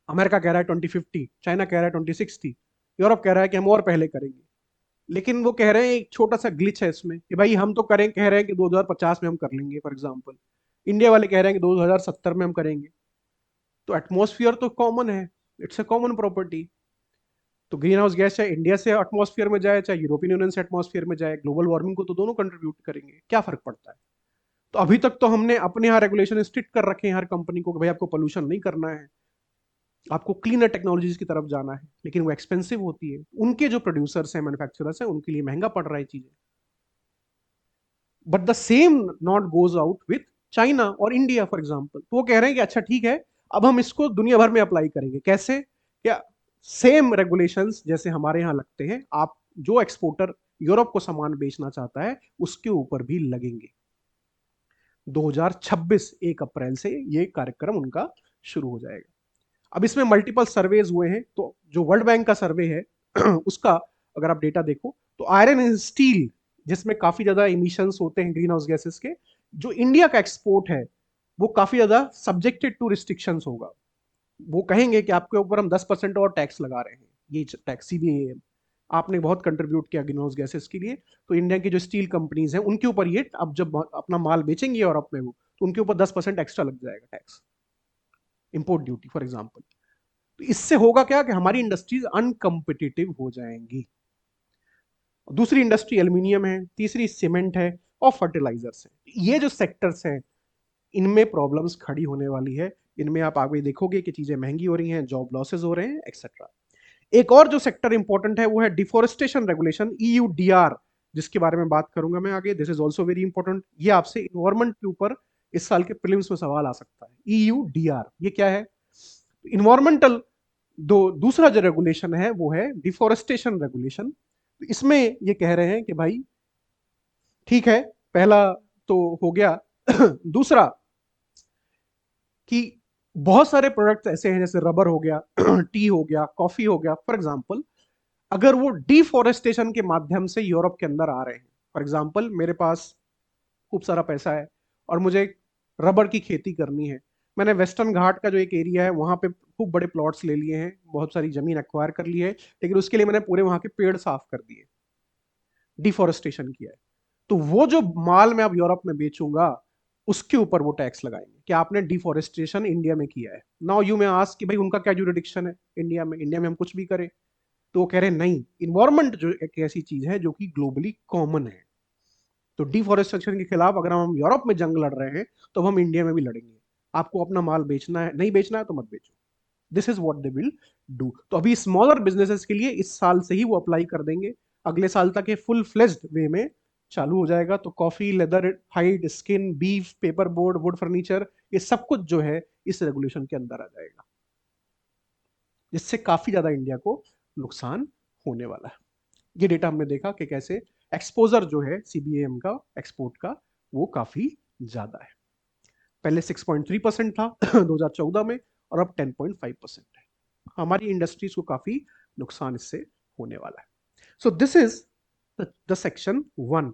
अमेरिका कह रहा है 2050, चाइना कह रहा है 2060, यूरोप कह रहा है कि हम और पहले करेंगे। लेकिन वो कह रहे हैं एक छोटा सा ग्लिच है इसमें कि भाई हम तो करें, कह रहे हैं कि 2050 में हम कर लेंगे फॉर एग्जांपल, इंडिया वाले कह रहे हैं कि 2070 में हम करेंगे। तो एटमॉस्फेयर तो कॉमन है, इट्स अ कॉमन प्रॉपर्टी। तो ग्रीन हाउस गैस चाहे इंडिया से एटमॉस्फेयर में जाए चाहे यूरोपियन यूनियन से एटमॉस्फेयर में जाए, ग्लोबल वार्मिंग को तो दोनों कंट्रीब्यूट करेंगे, क्या फर्क पड़ता है। तो अभी तक तो हमने अपने यहाँ रेगुलेशन स्ट्रिक्ट कर रखे हैं हर कंपनी को कि भाई आपको पोल्यूशन नहीं करना है, आपको क्लीनर टेक्नोलॉजीज की तरफ जाना है, लेकिन वो एक्सपेंसिव होती है, उनके जो प्रोड्यूसर्स हैं, मैन्युफैक्चरर्स हैं, उनके लिए महंगा पड़ रहा है चीजें। But the same not goes out with China और इंडिया फॉर एग्जाम्पल। तो वो कह रहे हैं कि अच्छा ठीक है, अब हम इसको दुनिया भर में अप्लाई करेंगे। कैसे? क्या सेम रेगुलेशंस जैसे हमारे यहाँ लगते हैं, आप जो एक्सपोर्टर यूरोप को सामान बेचना चाहता है उसके ऊपर भी लगेंगे। 2026 1 अप्रैल से ये कार्यक्रम उनका शुरू हो जाएगा। अब इसमें मल्टीपल सर्वेज हुए हैं, तो जो वर्ल्ड बैंक का सर्वे है उसका अगर आप डेटा देखो तो आयरन एंड स्टील, जिसमें काफी ज्यादा इमिशंस होते हैं ग्रीन हाउस गैसेस के, जो इंडिया का एक्सपोर्ट है वो काफी ज्यादा सब्जेक्टेड टू रिस्ट्रिक्शंस होगा। वो कहेंगे कि आपके ऊपर हम 10% और टैक्स लगा रहे हैं, ये टैक्स सीबीए, आपने बहुत कंट्रीब्यूट किया ग्रीन हाउस गैसेस के लिए, तो इंडिया की जो स्टील कंपनीज हैं उनके ऊपर ये, अब जब अपना माल बेचेंगे यूरोप में वो, तो उनके ऊपर 10% एक्स्ट्रा लग जाएगा tax, import duty for example. तो इससे होगा क्या कि हमारी इंडस्ट्रीज अनकंपिटिटिव हो जाएंगी। दूसरी इंडस्ट्री एल्यूमिनियम है, तीसरी सीमेंट है और फर्टिलाइजर्स है। ये जो सेक्टर्स हैं इनमें प्रॉब्लम्स खड़ी होने वाली है, इनमें आप आगे देखोगे कि चीजें महंगी हो रही हैं, जॉब लॉसेज हो रहे हैं एक्सेट्रा। एक और जो सेक्टर इंपॉर्टेंट है वो है डिफोरेस्टेशन रेगुलेशन, ईयूडीआर, जिसके बारे में बात करूंगा मैं आगे। This is also very important. ये आपसे इन्वायरमेंट के ऊपर इस साल के प्रीलिम्स में सवाल आ सकता है। ईयूडीआर ये क्या है? इन्वायरमेंटल दूसरा जो रेगुलेशन है वो है डिफोरेस्टेशन रेगुलेशन। इसमें ये कह रहे हैं कि भाई ठीक है, पहला तो हो गया दूसरा कि बहुत सारे प्रोडक्ट्स ऐसे हैं जैसे रबर हो गया टी हो गया, कॉफी हो गया फॉर एग्जांपल, अगर वो डिफोरेस्टेशन के माध्यम से यूरोप के अंदर आ रहे हैं, फॉर एग्जांपल मेरे पास खूब सारा पैसा है और मुझे रबर की खेती करनी है, मैंने वेस्टर्न घाट का जो एक एरिया है वहां पे खूब बड़े प्लॉट्स ले लिए हैं, बहुत सारी जमीन एक्वायर कर ली है, लेकिन उसके लिए मैंने पूरे वहां के पेड़ साफ कर दिए, डिफोरेस्टेशन किया है। तो वो जो माल मैं अब यूरोप में बेचूंगा उसके ऊपर वो टैक्स लगाएंगे कि आपने डिफोरेस्टेशन इंडिया में किया है। नाउ यू में आस्क कि भाई उनका क्या जुरिडिक्शन है इंडिया में, इंडिया में हम कुछ भी करें? तो वो कह रहे हैं नहीं, इन्वायरमेंट जो एक ऐसी चीज है जो कि ग्लोबली कॉमन है, तो डिफोरेस्टेशन के खिलाफ अगर हम यूरोप में जंग लड़ रहे हैं तो हम इंडिया में भी लड़ेंगे। आपको अपना माल बेचना है, नहीं बेचना है तो मत बेचो। This is what they will do. तो अभी स्मॉलर बिजनेसेस के लिए इस साल से ही वो अप्लाई कर देंगे, अगले साल तक ये फुल फ्लेज्ड वे में चालू हो जाएगा। तो coffee, leather, hide, skin, beef, paper board, would furniture, ये सब कुछ जो है इस रेगुलेशन के अंदर आ जाएगा, जिससे काफी ज्यादा इंडिया को नुकसान होने वाला है। ये डेटा हमने देखा कि कैसे एक्सपोजर जो है सीबीएम का एक्सपोर्ट का वो काफी ज्यादा है। पहले 6.3% था 2014 में, और अब 10.5% है। हमारी इंडस्ट्रीज को काफी नुकसान इससे होने वाला है। So this is the section 1।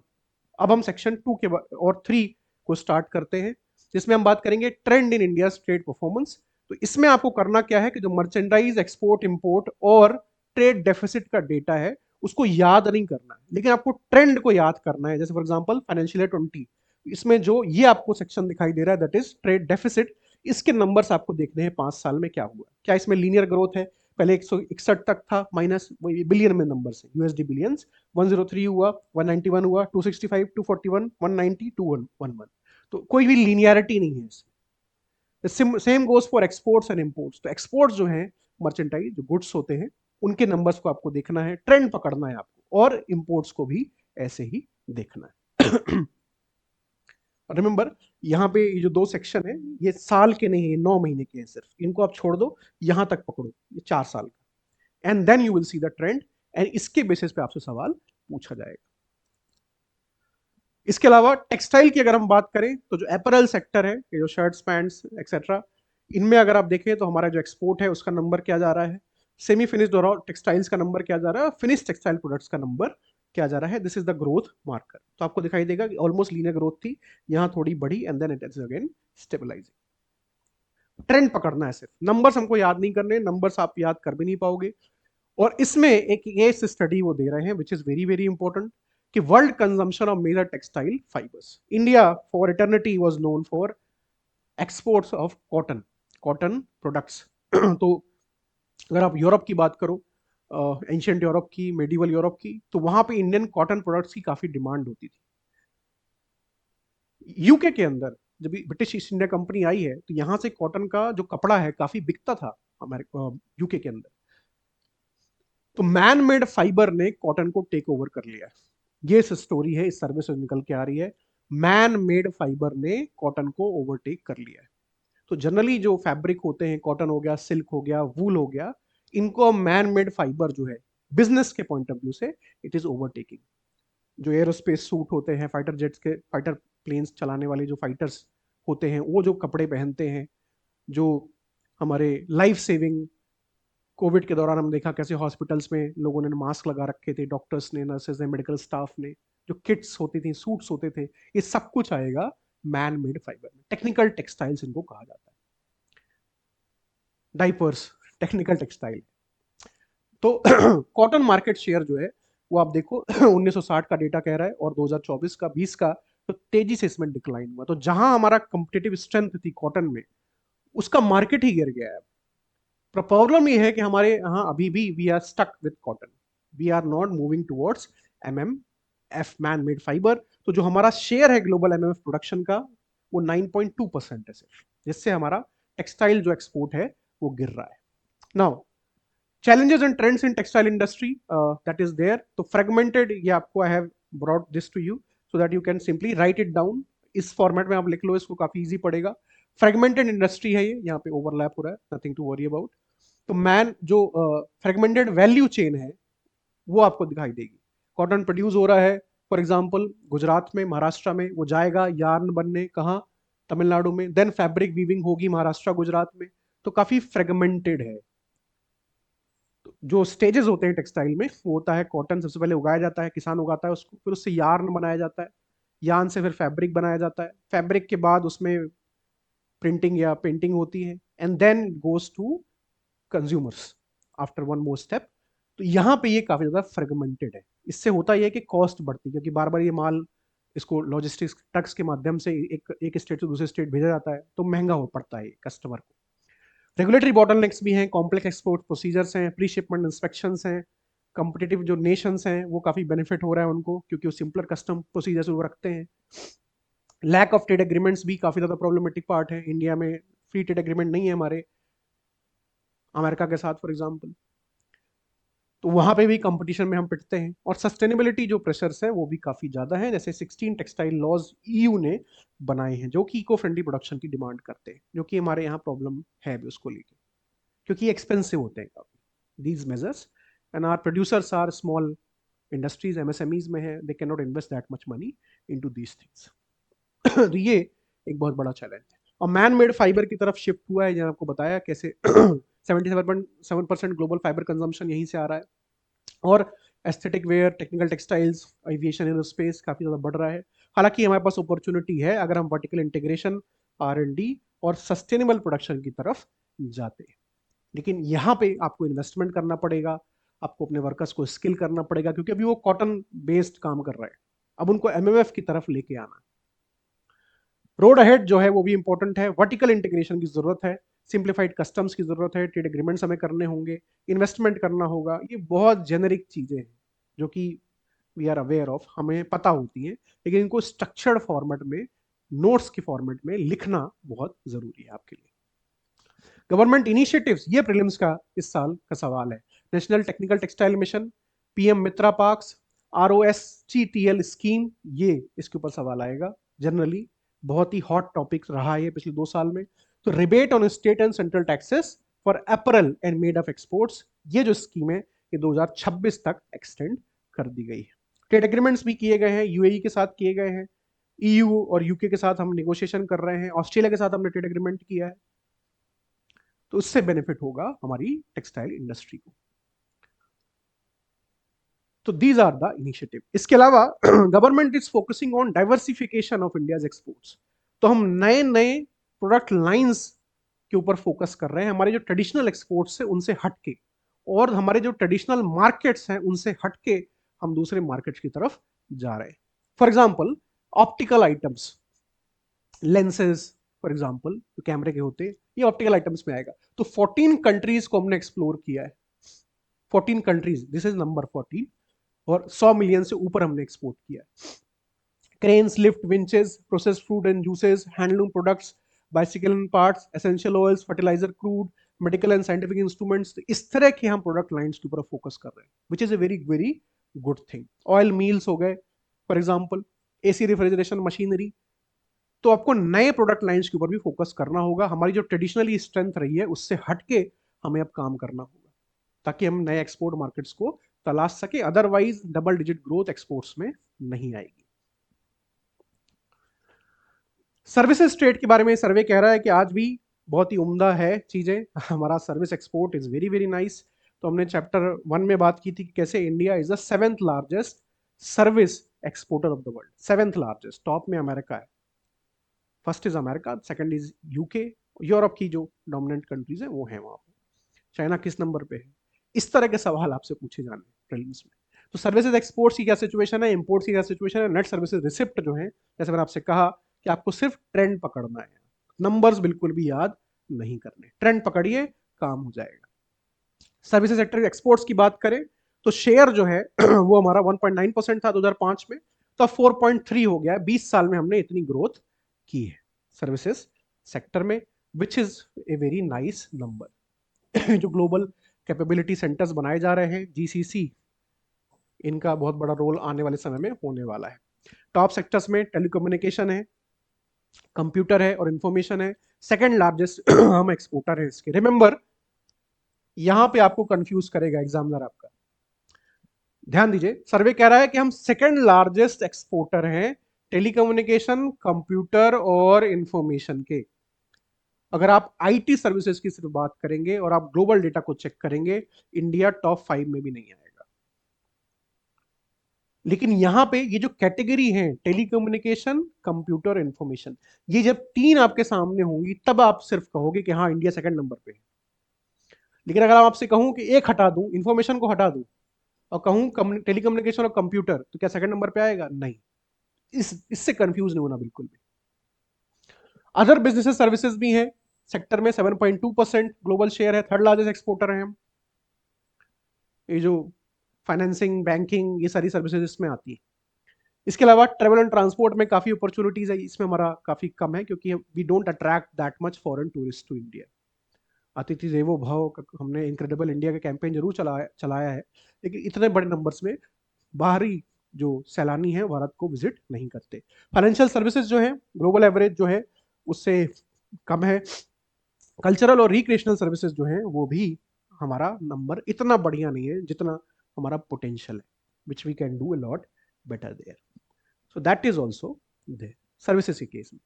अब हम सेक्शन 2 के और 3 को स्टार्ट करते हैं, जिसमें हम बात करेंगे trend in India trade performance. तो इसमें आपको करना क्या है कि जो मर्चेंडाइज एक्सपोर्ट इंपोर्ट और ट्रेड डेफिसिट का डेटा है उसको याद नहीं करना है, लेकिन आपको ट्रेंड को याद करना है। जैसे फॉर एग्जांपल फाइनेंशियल ईयर 20, इसमें जो ये आपको सेक्शन दिखाई दे रहा है दैट इज ट्रेड डेफिसिट, इसके नंबर्स आपको देखने हैं 5 साल में क्या हुआ, क्या इसमें लीनियर ग्रोथ है। पहले 161 तक था माइनस, बिलियन में नंबर से यूएसडी बिलियंस, 103 हुआ, 191 हुआ, 265, 241, 190, 211। तो कोई भी लीनियरिटी नहीं है इसमें। Same goes for exports and imports. तो एक्सपोर्ट्स जो है मर्चेंटाइज जो गुड्स होते हैं उनके नंबर्स को आपको देखना है, ट्रेंड पकड़ना है आपको, और इंपोर्ट्स को भी ऐसे ही देखना है। रिमेंबर, यहाँ पे ये जो 2 सेक्शन है ये साल के नहीं है, 9 महीने के हैं सिर्फ, इनको आप छोड़ दो, यहां तक पकड़ो, ये 4 साल का, and then you will see the trend, and इसके बेसिस पे आपसे सवाल पूछा जाएगा। इसके अलावा टेक्सटाइल की अगर हम बात करें तो जो अपैरल सेक्टर है, ये जो शर्ट्स पैंट्स एक्सेट्रा, इनमें अगर आप देखें तो हमारा जो एक्सपोर्ट है उसका नंबर क्या जा रहा है, सेमी फिनिश्ड और टेक्सटाइल्स का नंबर क्या जा रहा है, फिनिश टेक्सटाइल प्रोडक्ट्स का नंबर क्या जा रहा है। This is the growth marker. तो आपको दिखाई देगा कि ऑलमोस्ट लीनियर ग्रोथ थी, यहाँ थोड़ी बढ़ी, and then it is again stabilising. Trend पकड़ना है सिर्फ, नंबर्स हमको याद नहीं करने, नंबर्स आप याद कर भी नहीं पाओगे। और इसमें एक केस स्टडी वो दे रहे हैं which is very very important कि world consumption of major textile fibres, India for eternity was known for exports of cotton, cotton products. तो अगर आप यूरोप की बात करो, एंशियंट यूरोप की, मेडिवल यूरोप की, तो वहां पे इंडियन कॉटन प्रोडक्ट्स की काफी डिमांड होती थी। यूके के अंदर जब ब्रिटिश ईस्ट इंडिया कंपनी आई है तो यहां से कॉटन का जो कपड़ा है काफी बिकता था हमारे यूके के अंदर। तो मैन मेड फाइबर ने कॉटन को टेक ओवर कर लिया है। ये स्टोरी है, इस सर्वे से निकल के आ रही है। मैन मेड फाइबर ने कॉटन को ओवरटेक कर लिया है। तो जनरली जो फैब्रिक होते हैं, कॉटन हो गया, सिल्क हो गया, वूल हो गया, इनको मैन मेड फाइबर जो है बिजनेस के पॉइंट ऑफ व्यू से इट इज ओवरटेकिंग। जो एरोस्पेस सूट होते हैं, फाइटर जेट्स के, फाइटर प्लेन्स चलाने वाले जो फाइटर्स होते हैं, वो जो कपड़े पहनते हैं, जो हमारे लाइफ सेविंग, कोविड के दौरान हम देखा कैसे हॉस्पिटल्स में लोगों ने मास्क लगा रखे थे, डॉक्टर्स ने, नर्सेज ने, मेडिकल स्टाफ ने, जो किट्स होती थी, सूट्स होते थे, ये सब कुछ आएगा मैन मेड फाइबर में। टेक्निकल टेक्सटाइल्स इनको कहा जाता है। Diapers technical textile. तो कॉटन मार्केट शेयर जो है वो आप देखो 1960 का डेटा कह रहा है और 2024 का, 20 का, तो तेजी से इसमें डिक्लाइन हुआ। तो जहां हमारा कंपिटेटिव स्ट्रेंथ थी कॉटन में, उसका मार्केट ही गिर गया है। प्रॉब्लम ये है कि हमारे यहाँ अभी भी we are stuck with cotton, we are not moving towards MMF, man made fibre. तो जो हमारा शेयर है ग्लोबल एमएमएफ प्रोडक्शन का वो 9.2% है सिर्फ, जिससे हमारा टेक्सटाइल जो एक्सपोर्ट है वो गिर रहा है। Now challenges and trends in textile industry that is there, तो fragmented, ये आपको I have brought this to you so that you can simply write it down। इस फॉर्मेट में आप लिख लो, इसको काफी इजी पड़ेगा। फ्रेगमेंटेड इंडस्ट्री है ये, यहाँ पे ओवरलैप हो रहा है, नथिंग टू वरी अबाउट। तो मैन जो फ्रेगमेंटेड वैल्यू चेन है वो आपको दिखाई देगी। कॉटन प्रोड्यूस हो रहा है फॉर एग्जाम्पल गुजरात में, महाराष्ट्र में, वो जाएगा यार्न बनने कहाँ, तमिलनाडु में, देन फैब्रिक वीविंग होगी महाराष्ट्र गुजरात में। तो काफी फ्रेगमेंटेड है। जो स्टेजेस होते हैं टेक्सटाइल में, वो होता है कॉटन सबसे पहले उगाया जाता है, किसान उगाता है उसको, फिर उससे यार्न बनाया जाता है, यार्न से फिर फैब्रिक बनाया जाता है, फैब्रिक के बाद उसमें प्रिंटिंग या पेंटिंग होती है, and then goes to consumers after one more step. तो यहाँ पे ये काफी ज्यादा फ्रेगमेंटेड है। इससे होता यह है कि कॉस्ट बढ़ती है, क्योंकि बार बार ये माल, इसको लॉजिस्टिक्स ट्रक्स के माध्यम से एक स्टेट से दूसरे स्टेट भेजा जाता है, तो महंगा हो पड़ता है कस्टमर को। रेगुलेटरी बॉटलनेक्स भी हैं, कॉम्प्लेक्स एक्सपोर्ट प्रोसीजर्स हैं, प्री शिपमेंट इंस्पेक्शंस हैं। कॉम्पिटिटिव जो नेशंस हैं वो काफी बेनिफिट हो रहा है उनको, क्योंकि वो सिंपलर कस्टम प्रोसीजर्स वो रखते हैं। लैक ऑफ ट्रेड एग्रीमेंट्स भी काफी ज्यादा प्रॉब्लमेटिक पार्ट है। इंडिया में फ्री ट्रेड एग्रीमेंट नहीं है हमारे अमेरिका के साथ फॉर एग्जाम्पल, तो वहां पे भी कंपटीशन में हम पिटते हैं। और सस्टेनेबिलिटी जो प्रेशर्स है वो भी काफी ज्यादा है, जैसे 16 टेक्सटाइल लॉज ईयू ने बनाए हैं जो कि इको फ्रेंडली प्रोडक्शन की डिमांड करते हैं, जो कि हमारे यहाँ प्रॉब्लम है भी उसको लेके, क्योंकि एक्सपेंसिव होते हैं काफी these measures, and are producers are small industries, MSMEs में है, they can not invest that much money into these things. तो ये एक बहुत बड़ा चैलेंज है। और मैन मेड फाइबर की तरफ शिफ्ट हुआ है, जहां आपको बताया कैसे 77.7% ग्लोबल फाइबर कंजम्पशन यहीं से आ रहा है। और aesthetic wear, technical textiles, aviation, aerospace काफी ज्यादा बढ़ रहा है। हालांकि हमारे पास अपॉर्चुनिटी है अगर हम वर्टिकल इंटीग्रेशन, आर&डी और सस्टेनेबल प्रोडक्शन की तरफ जाते हैं। लेकिन यहाँ पे आपको इन्वेस्टमेंट करना पड़ेगा, आपको अपने वर्कर्स को स्किल करना पड़ेगा, क्योंकि अभी वो कॉटन बेस्ड काम कर रहे हैं, अब उनको एमएमएफ की तरफ लेके आना। रोड अहेड जो है वो भी इंपॉर्टेंट है। वर्टिकल इंटीग्रेशन की जरूरत है, सिंप्लीफाइड कस्टम्स की जरूरत है, ट्रेड एग्रीमेंट्स हमें करने होंगे, इन्वेस्टमेंट करना होगा। ये बहुत जेनरिक चीजें हैं जो कि वी आर अवेयर ऑफ, हमें पता होती हैं, लेकिन इनको स्ट्रक्चर्ड फॉर्मेट में, नोट्स के फॉर्मेट में लिखना बहुत जरूरी है आपके लिए। गवर्नमेंट इनिशिएटिव्स, ये प्रीलिम्स का इस साल का सवाल है। National technical textile mission, PM MITRA parks, ROSGTL scheme, ये इसके ऊपर सवाल आएगा। जनरली बहुत ही हॉट टॉपिक रहा है पिछले 2 साल में। तो rebate on state and central taxes for apparel and made of exports, ये जो स्कीम है ये 2026 तक एक्सटेंड कर दी गई है। ट्रेड एग्रीमेंट्स भी किए गए हैं, यूएई के साथ किए गए हैं, ईयू और यूके के साथ हम नेगोशिएशन कर रहे हैं, ऑस्ट्रेलिया के साथ हमने ट्रेड एग्रीमेंट किया है। तो उससे बेनिफिट होगा हमारी टेक्सटाइल इंडस्ट्री को। तो दीज आर द इनिशिएटिव। इसके अलावा government is focusing on diversification of India's exports. तो हम नए नए प्रोडक्ट लाइंस के ऊपर फोकस कर रहे हैं, हमारे जो ट्रेडिशनल एक्सपोर्ट्स है उनसे हटके, और हमारे जो ट्रेडिशनल मार्केट्स हैं उनसे हटके हम दूसरे मार्केट्स की तरफ जा रहे हैं। For example optical items, lenses for example जो कैमरे के होते हैं, ये ऑप्टिकल आइटम्स में आएगा। तो 14 कंट्रीज को हमने एक्सप्लोर किया है, 14 कंट्रीज, दिस इज नंबर 14, और 100 मिलियन से ऊपर हमने एक्सपोर्ट किया है। Cranes, lift, winches, processed food and juices, handloom products, bicycle and parts, essential oils, fertiliser, crude, medical and scientific instruments, इस तरह के हम प्रोडक्ट लाइंस के ऊपर फोकस कर रहे हैं, which is a very very good thing. Oil mills हो गए for example, AC refrigeration machinery. तो आपको नए प्रोडक्ट लाइंस के ऊपर भी फोकस करना होगा। हमारी जो ट्रेडिशनली स्ट्रेंथ रही है उससे हटके हमें अब काम करना होगा ताकि हम नए एक्सपोर्ट मार्केट्स को तलाश सके, otherwise double digit growth exports में नहीं आएगी। सर्विसेज ट्रेड के बारे में सर्वे कह रहा है कि आज भी बहुत ही उम्दा है चीजें, हमारा service export is very very nice. तो हमने चैप्टर 1 में बात की थी कि कैसे India is the 7th largest service exporter of the world. 7th largest, top में अमेरिका है, first is America, second is UK, Europe की जो डोमिनेंट कंट्रीज है वो है वहां पे। चाइना किस नंबर पे है? इस तरह के सवाल आपसे पूछे जाने प्रीलिम्स में। तो सर्विसेज एक्सपोर्ट्स की क्या सिचुएशन है, इंपोर्ट्स की क्या सिचुएशन है, नेट सर्विसेज रिसिप्ट जो है, जैसे मैंने आपसे कहा कि आपको सिर्फ ट्रेंड पकड़ना है, नंबर्स बिल्कुल भी याद नहीं करने, ट्रेंड पकड़िए काम हो जाएगा। सर्विसेज सेक्टर एक्सपोर्ट्स की बात करें तो शेयर जो है वो हमारा 1.9% था 2005 में, तो 4.3 हो गया है। 20 साल में हमने इतनी ग्रोथ की है सर्विसेज सेक्टर में, विच is a very nice number. जो ग्लोबल कैपेबिलिटी सेंटर्स बनाए जा रहे हैं, जीसीसी, इनका बहुत बड़ा रोल आने वाले समय में होने वाला है। टॉप सेक्टर्स में टेलीकम्युनिकेशन है, कंप्यूटर है और इंफॉर्मेशन है। सेकंड लार्जेस्ट हम एक्सपोर्टर है इसके। रिमेंबर, यहां पे आपको कंफ्यूज करेगा एग्जामिनर आपका, ध्यान दीजिए। सर्वे कह रहा है कि हम सेकंड लार्जेस्ट एक्सपोर्टर हैं टेलीकम्युनिकेशन, कंप्यूटर और इंफॉर्मेशन के। अगर आप आईटी सर्विसेज की सिर्फ बात करेंगे और आप ग्लोबल डेटा को चेक करेंगे, इंडिया टॉप 5 में भी नहीं आएगा। लेकिन यहां पे ये जो कैटेगरी है, टेलीकम्युनिकेशन, कंप्यूटर, इंफॉर्मेशन, ये जब तीन आपके सामने होंगी तब आप सिर्फ कहोगे कि हाँ इंडिया सेकंड नंबर पे है। लेकिन अगर आप आपसे कहूं कि एक हटा दूं, इंफॉर्मेशन को हटा दूं, और कहूं टेलीकम्युनिकेशन और कंप्यूटर, तो क्या सेकंड नंबर पे आएगा? नहीं। इससे कंफ्यूज नहीं होना बिल्कुल भी। अदर बिजनेसेस सर्विसेज भी हैं सेक्टर में, 7.2% ग्लोबल शेयर है, थर्ड लार्जेस्ट एक्सपोर्टर है हम। ये जो फाइनेंसिंग, बैंकिंग, ये सारी सर्विसेज इसमें आती है। इसके अलावा ट्रेवल एंड ट्रांसपोर्ट में काफी अपॉर्चुनिटीज है, इसमें हमारा काफी कम है क्योंकि we don't attract that much foreign tourist to India. अतिथि देवो भव का हमने इनक्रेडिबल इंडिया का कैंपेन जरूर चलाया है, लेकिन इतने बड़े नंबर्स में बाहरी जो सैलानी है भारत को विजिट नहीं करते। फाइनेंशियल सर्विसेज जो है ग्लोबल एवरेज जो है उससे कम है। कल्चरल और रिक्रिएशनल सर्विसेज जो है वो भी हमारा नंबर इतना बढ़िया नहीं है जितना हमारा पोटेंशियल है, which we can do a lot better there. So that is also there services के केस में।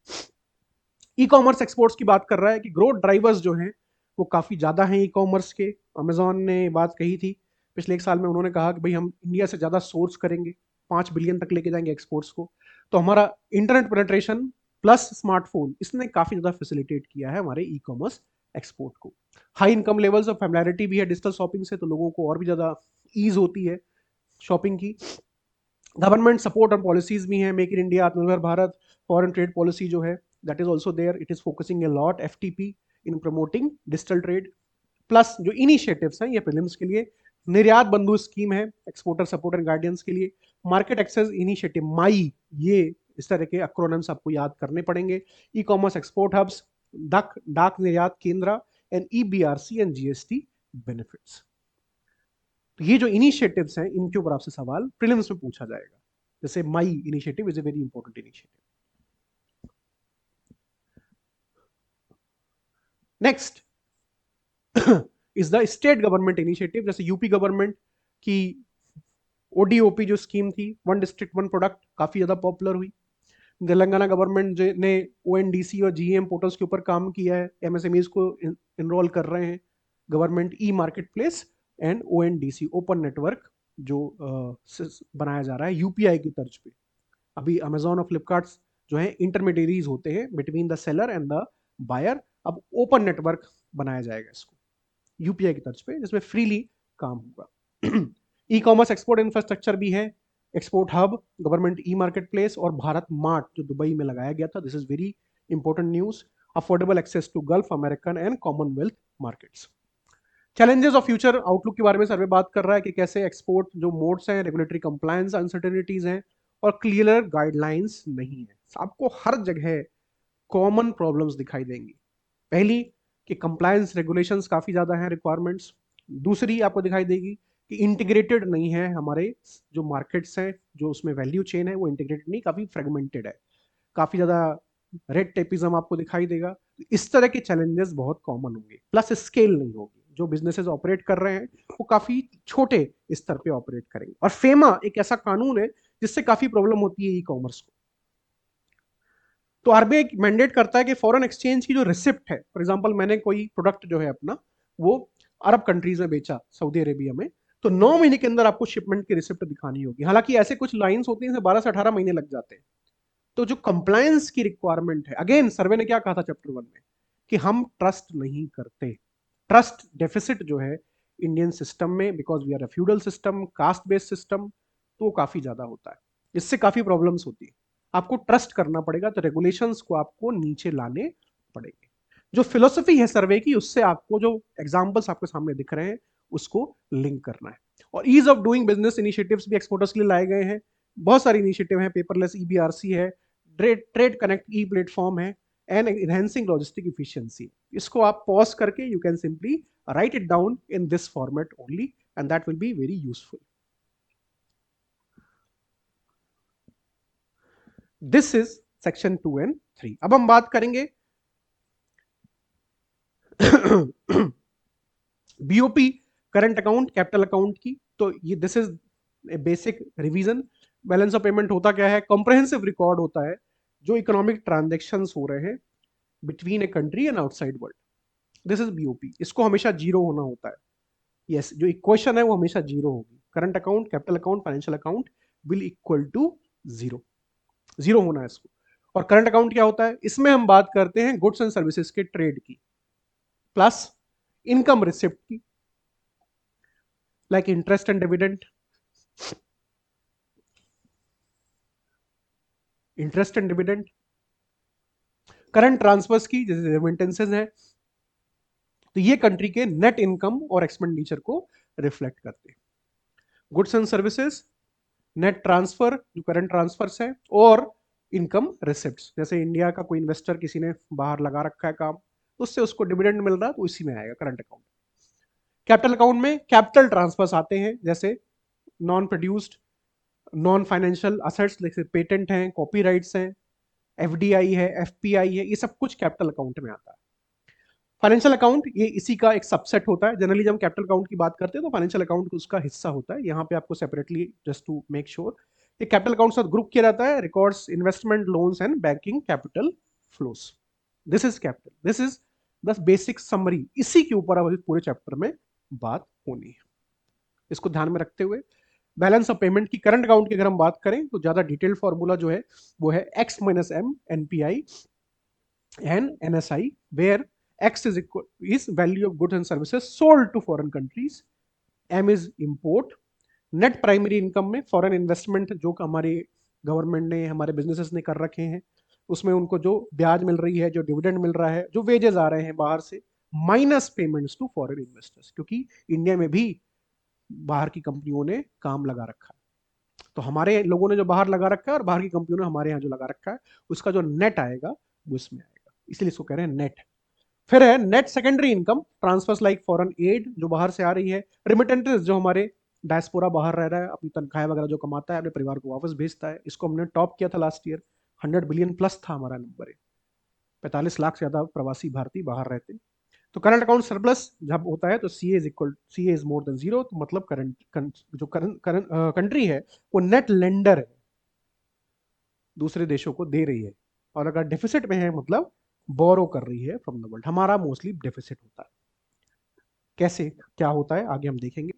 ई कॉमर्स एक्सपोर्ट्स की बात कर रहा है कि ग्रोथ ड्राइवर्स जो हैं वो काफी ज्यादा हैं ई कॉमर्स के। अमेजॉन ने बात कही थी पिछले एक साल में, उन्होंने कहा कि भाई हम इंडिया से ज्यादा सोर्स करेंगे, 5 बिलियन तक लेके जाएंगे एक्सपोर्ट्स को। तो हमारा इंटरनेट पेनिट्रेशन प्लस स्मार्टफोन, इसने काफी ज्यादा फैसिलिटेट किया है हमारे ई कॉमर्स एक्सपोर्ट को। High income levels of familiarity भी है डिजिटल शॉपिंग से, तो लोगों को और भी ज्यादा ईज होती है शॉपिंग की। गवर्नमेंट सपोर्ट और पॉलिसीज भी हैं, मेक इन इंडिया, आत्मनिर्भर भारत, फॉरेन ट्रेड पॉलिसी जो है that is also there, it is focusing a lot FTP in promoting digital trade. Plus जो इनिशिएटिव्स हैं ये प्रीलिम्स के लिए, निर्यात बंधु स्कीम है एक्सपोर्टर सपोर्ट एंड गाइडेंस के लिए, मार्केट एक्सेस इनिशिएटिव माई, ये इस तरह के एक्रोनिम्स आपको याद करने पड़ेंगे। ई कॉमर्स एक्सपोर्ट हब्स, डाक निर्यात केंद्र एंड ईबीआरसी एंड जीएसटी बेनिफिट्स। तो ये जो इनिशिएटिव्स हैं इनके ऊपर आपसे सवाल प्रीलिम्स में पूछा जाएगा। जैसे MAI initiative is a very important initiative. Next is the state government initiative. जैसे यूपी गवर्नमेंट की ओडीओपी जो स्कीम थी, वन डिस्ट्रिक्ट वन प्रोडक्ट, काफी ज्यादा पॉपुलर हुई। तेलंगाना गवर्नमेंट ने ओएनडीसी और जीएम पोर्टल्स के ऊपर काम किया है, एमएसएमईज को इनरोल कर रहे हैं। Government e market place and ONDC open network जो बनाया जा रहा है यूपीआई की तर्ज पे। अभी अमेजॉन और फ्लिपकार्ट जो है इंटरमीडियरीज होते हैं between the seller and the buyer, अब ओपन नेटवर्क बनाया जाएगा इसको यूपीआई की तर्ज पे, जिसमें फ्रीली काम होगा। ई कॉमर्स एक्सपोर्ट इंफ्रास्ट्रक्चर भी है, export hub, government e marketplace और भारत मार्ट जो दुबई में लगाया गया था, this is very important news. Affordable access to Gulf American and Commonwealth markets. Challenges of future outlook के बारे में सर्वे बात कर रहा है कि कैसे एक्सपोर्ट जो मोड्स हैं, रेगुलेटरी कंप्लायंस अनसर्टेनिटीज हैं और क्लियर गाइडलाइंस नहीं है। आपको हर जगह कॉमन प्रॉब्लम्स दिखाई देंगी। पहली कि कंप्लायंस रेगुलेशंस काफी ज्यादा हैं, रिक्वायरमेंट्स। दूसरी आपको दिखाई देगी कि इंटीग्रेटेड नहीं है, हमारे जो मार्केट्स हैं, जो उसमें वैल्यू चेन है वो इंटीग्रेटेड नहीं, काफी फ्रेगमेंटेड है, काफी ज्यादा रेड टेपिज्म आपको दिखाई देगा। इस तरह के चैलेंजेस बहुत कॉमन होंगे, प्लस स्केल नहीं होगी। जो बिजनेसेस ऑपरेट कर रहे हैं वो काफी छोटे स्तर पे ऑपरेट करेंगे। और फेमा एक ऐसा कानून है जिससे काफी प्रॉब्लम होती है ई कॉमर्स को। तो आरबीआई मैंडेट करता है कि फॉरेन एक्सचेंज की जो रिसिप्ट है, फॉर एग्जांपल मैंने कोई प्रोडक्ट जो है अपना वो अरब कंट्रीज में बेचा, सऊदी अरेबिया में, तो 9 महीने के अंदर आपको शिपमेंट की रिसिप्ट दिखानी होगी। हालांकि ऐसे कुछ लाइंस होती हैं 12 से 18 महीने लग जाते हैं। तो जो कंप्लायंस की रिक्वायरमेंट है, अगेन सर्वे ने क्या कहा था चैप्टर 1 में कि हम ट्रस्ट नहीं करते। ट्रस्ट डेफिसिट जो है इंडियन सिस्टम में, because we are a feudal system, caste based system, तो वो काफी ज्यादा होता है, इससे काफी प्रॉब्लम्स होती है। आपको ट्रस्ट करना पड़ेगा, तो रेगुलेशंस को आपको नीचे लाने पड़ेंगे। जो फिलोसफी है सर्वे की, उससे आपको जो एग्जांपल्स आपके सामने दिख रहे हैं उसको लिंक करना है। और ease of doing business initiatives भी एक्सपोर्टर्स के लिए लाए गए हैं। बहुत सारे इनिशिएटिव हैं, पेपरलेस ईबीआरसी है, ट्रेड कनेक्ट ई प्लेटफॉर्म है, एंड एनहेंसिंग लॉजिस्टिक इफिशिएंसी। इसको आप पॉज करके you can simply write it down in this format only and that will be very useful. This is section 2 and 3। अब हम बात करेंगे BOP, current account, capital account की। तो ये this is A basic revision. Balance of payment होता क्या है? कॉम्प्रहेंसिव रिकॉर्ड होता है जो इकोनॉमिक ट्रांजेक्शन्स हो रहे हैं between a country and outside world. This is BOP. इसको हमेशा जीरो होना होता है। यस, जो इक्वेशन है वो हमेशा जीरो होगी। Current account, capital account, financial account will equal to zero. Zero होना है इसको। और करंट अकाउंट क्या होता है? इसमें हम बात करते हैं गुड्स एंड सर्विसेज के ट्रेड की, प्लस इनकम रिसिप्ट की, like interest and dividend, interest and dividend, current transfers की जैसे रेमिटेंसेज है। तो ये कंट्री के नेट इनकम और एक्सपेंडिचर को रिफ्लेक्ट करते हैं। Goods and services, net transfer जो करंट ट्रांसफर्स है, और इनकम रिसिप्ट्स, जैसे इंडिया का कोई इन्वेस्टर किसी ने बाहर लगा रखा है काम, तो उससे उसको डिविडेंड मिल रहा है, तो इसी में आएगा करंट अकाउंट। कैपिटल अकाउंट में कैपिटल ट्रांसफर्स आते हैं, जैसे non produced, non financial assets, जैसे पेटेंट हैं, कॉपीराइट्स हैं, एफडीआई है, एफपीआई है, ये सब कुछ कैपिटल अकाउंट में आता है। फाइनेंशियल अकाउंट ये इसी का एक सबसेट होता है। जनरली जब हम कैपिटल अकाउंट की बात करते हैं तो फाइनेंशियल अकाउंट उसका हिस्सा होता है। यहाँ पे आपको separately just to make sure कि कैपिटल अकाउंट साथ ग्रुप किया जाता है, records investment, loans and banking capital flows. This is capital, this is the basic summary. इसी के ऊपर अब पूरे चैप्टर में बात होनी है। इसको ध्यान में रखते हुए बैलेंस ऑफ पेमेंट की करंट अकाउंट की अगर हम बात करें तो ज्यादा डिटेल्ड फॉर्मूला जो है वो है X minus M NPI and NSI, where X is value of goods and services sold to foreign countries. M is import. Net primary income में foreign investment जो हमारे गवर्नमेंट ने, हमारे बिजनेसेस ने कर रखे हैं, उसमें उनको जो ब्याज मिल रही है, जो डिविडेंड मिल रहा है, जो वेजेस आ रहे हैं बाहर से, minus payments to foreign investors, क्योंकि इंडिया में भी बाहर की कंपनियों ने काम लगा रखा है। तो हमारे लोगों ने जो बाहर लगा रखा है और बाहर की कंपनियों ने हमारे यहाँ जो लगा रखा है, उसका जो नेट आएगा वो इसमें आएगा, इसलिए इसको कह रहे हैं नेट। फिर है net secondary income, transfers like foreign aid जो बाहर से आ रही है, रिमिटेंसेस जो हमारे डायस्पोरा बाहर रह रहा है, अपनी तनख्वाह वगैरह जो कमाता है अपने परिवार को वापस भेजता है। इसको हमने टॉप किया था लास्ट ईयर, 100 बिलियन प्लस था हमारा नंबर है। 45 लाख से ज्यादा प्रवासी भारतीय बाहर रहते हैं। तो करंट अकाउंट सरप्लस जब होता है तो सी ए इज मोर देन जीरो, तो मतलब जो कंट्री है वो नेट लेंडर है, दूसरे देशों को दे रही है। और अगर डेफिसिट में है मतलब बोरो कर रही है फ्रॉम द वर्ल्ड। हमारा मोस्टली डेफिसिट होता है। कैसे क्या होता है आगे हम देखेंगे।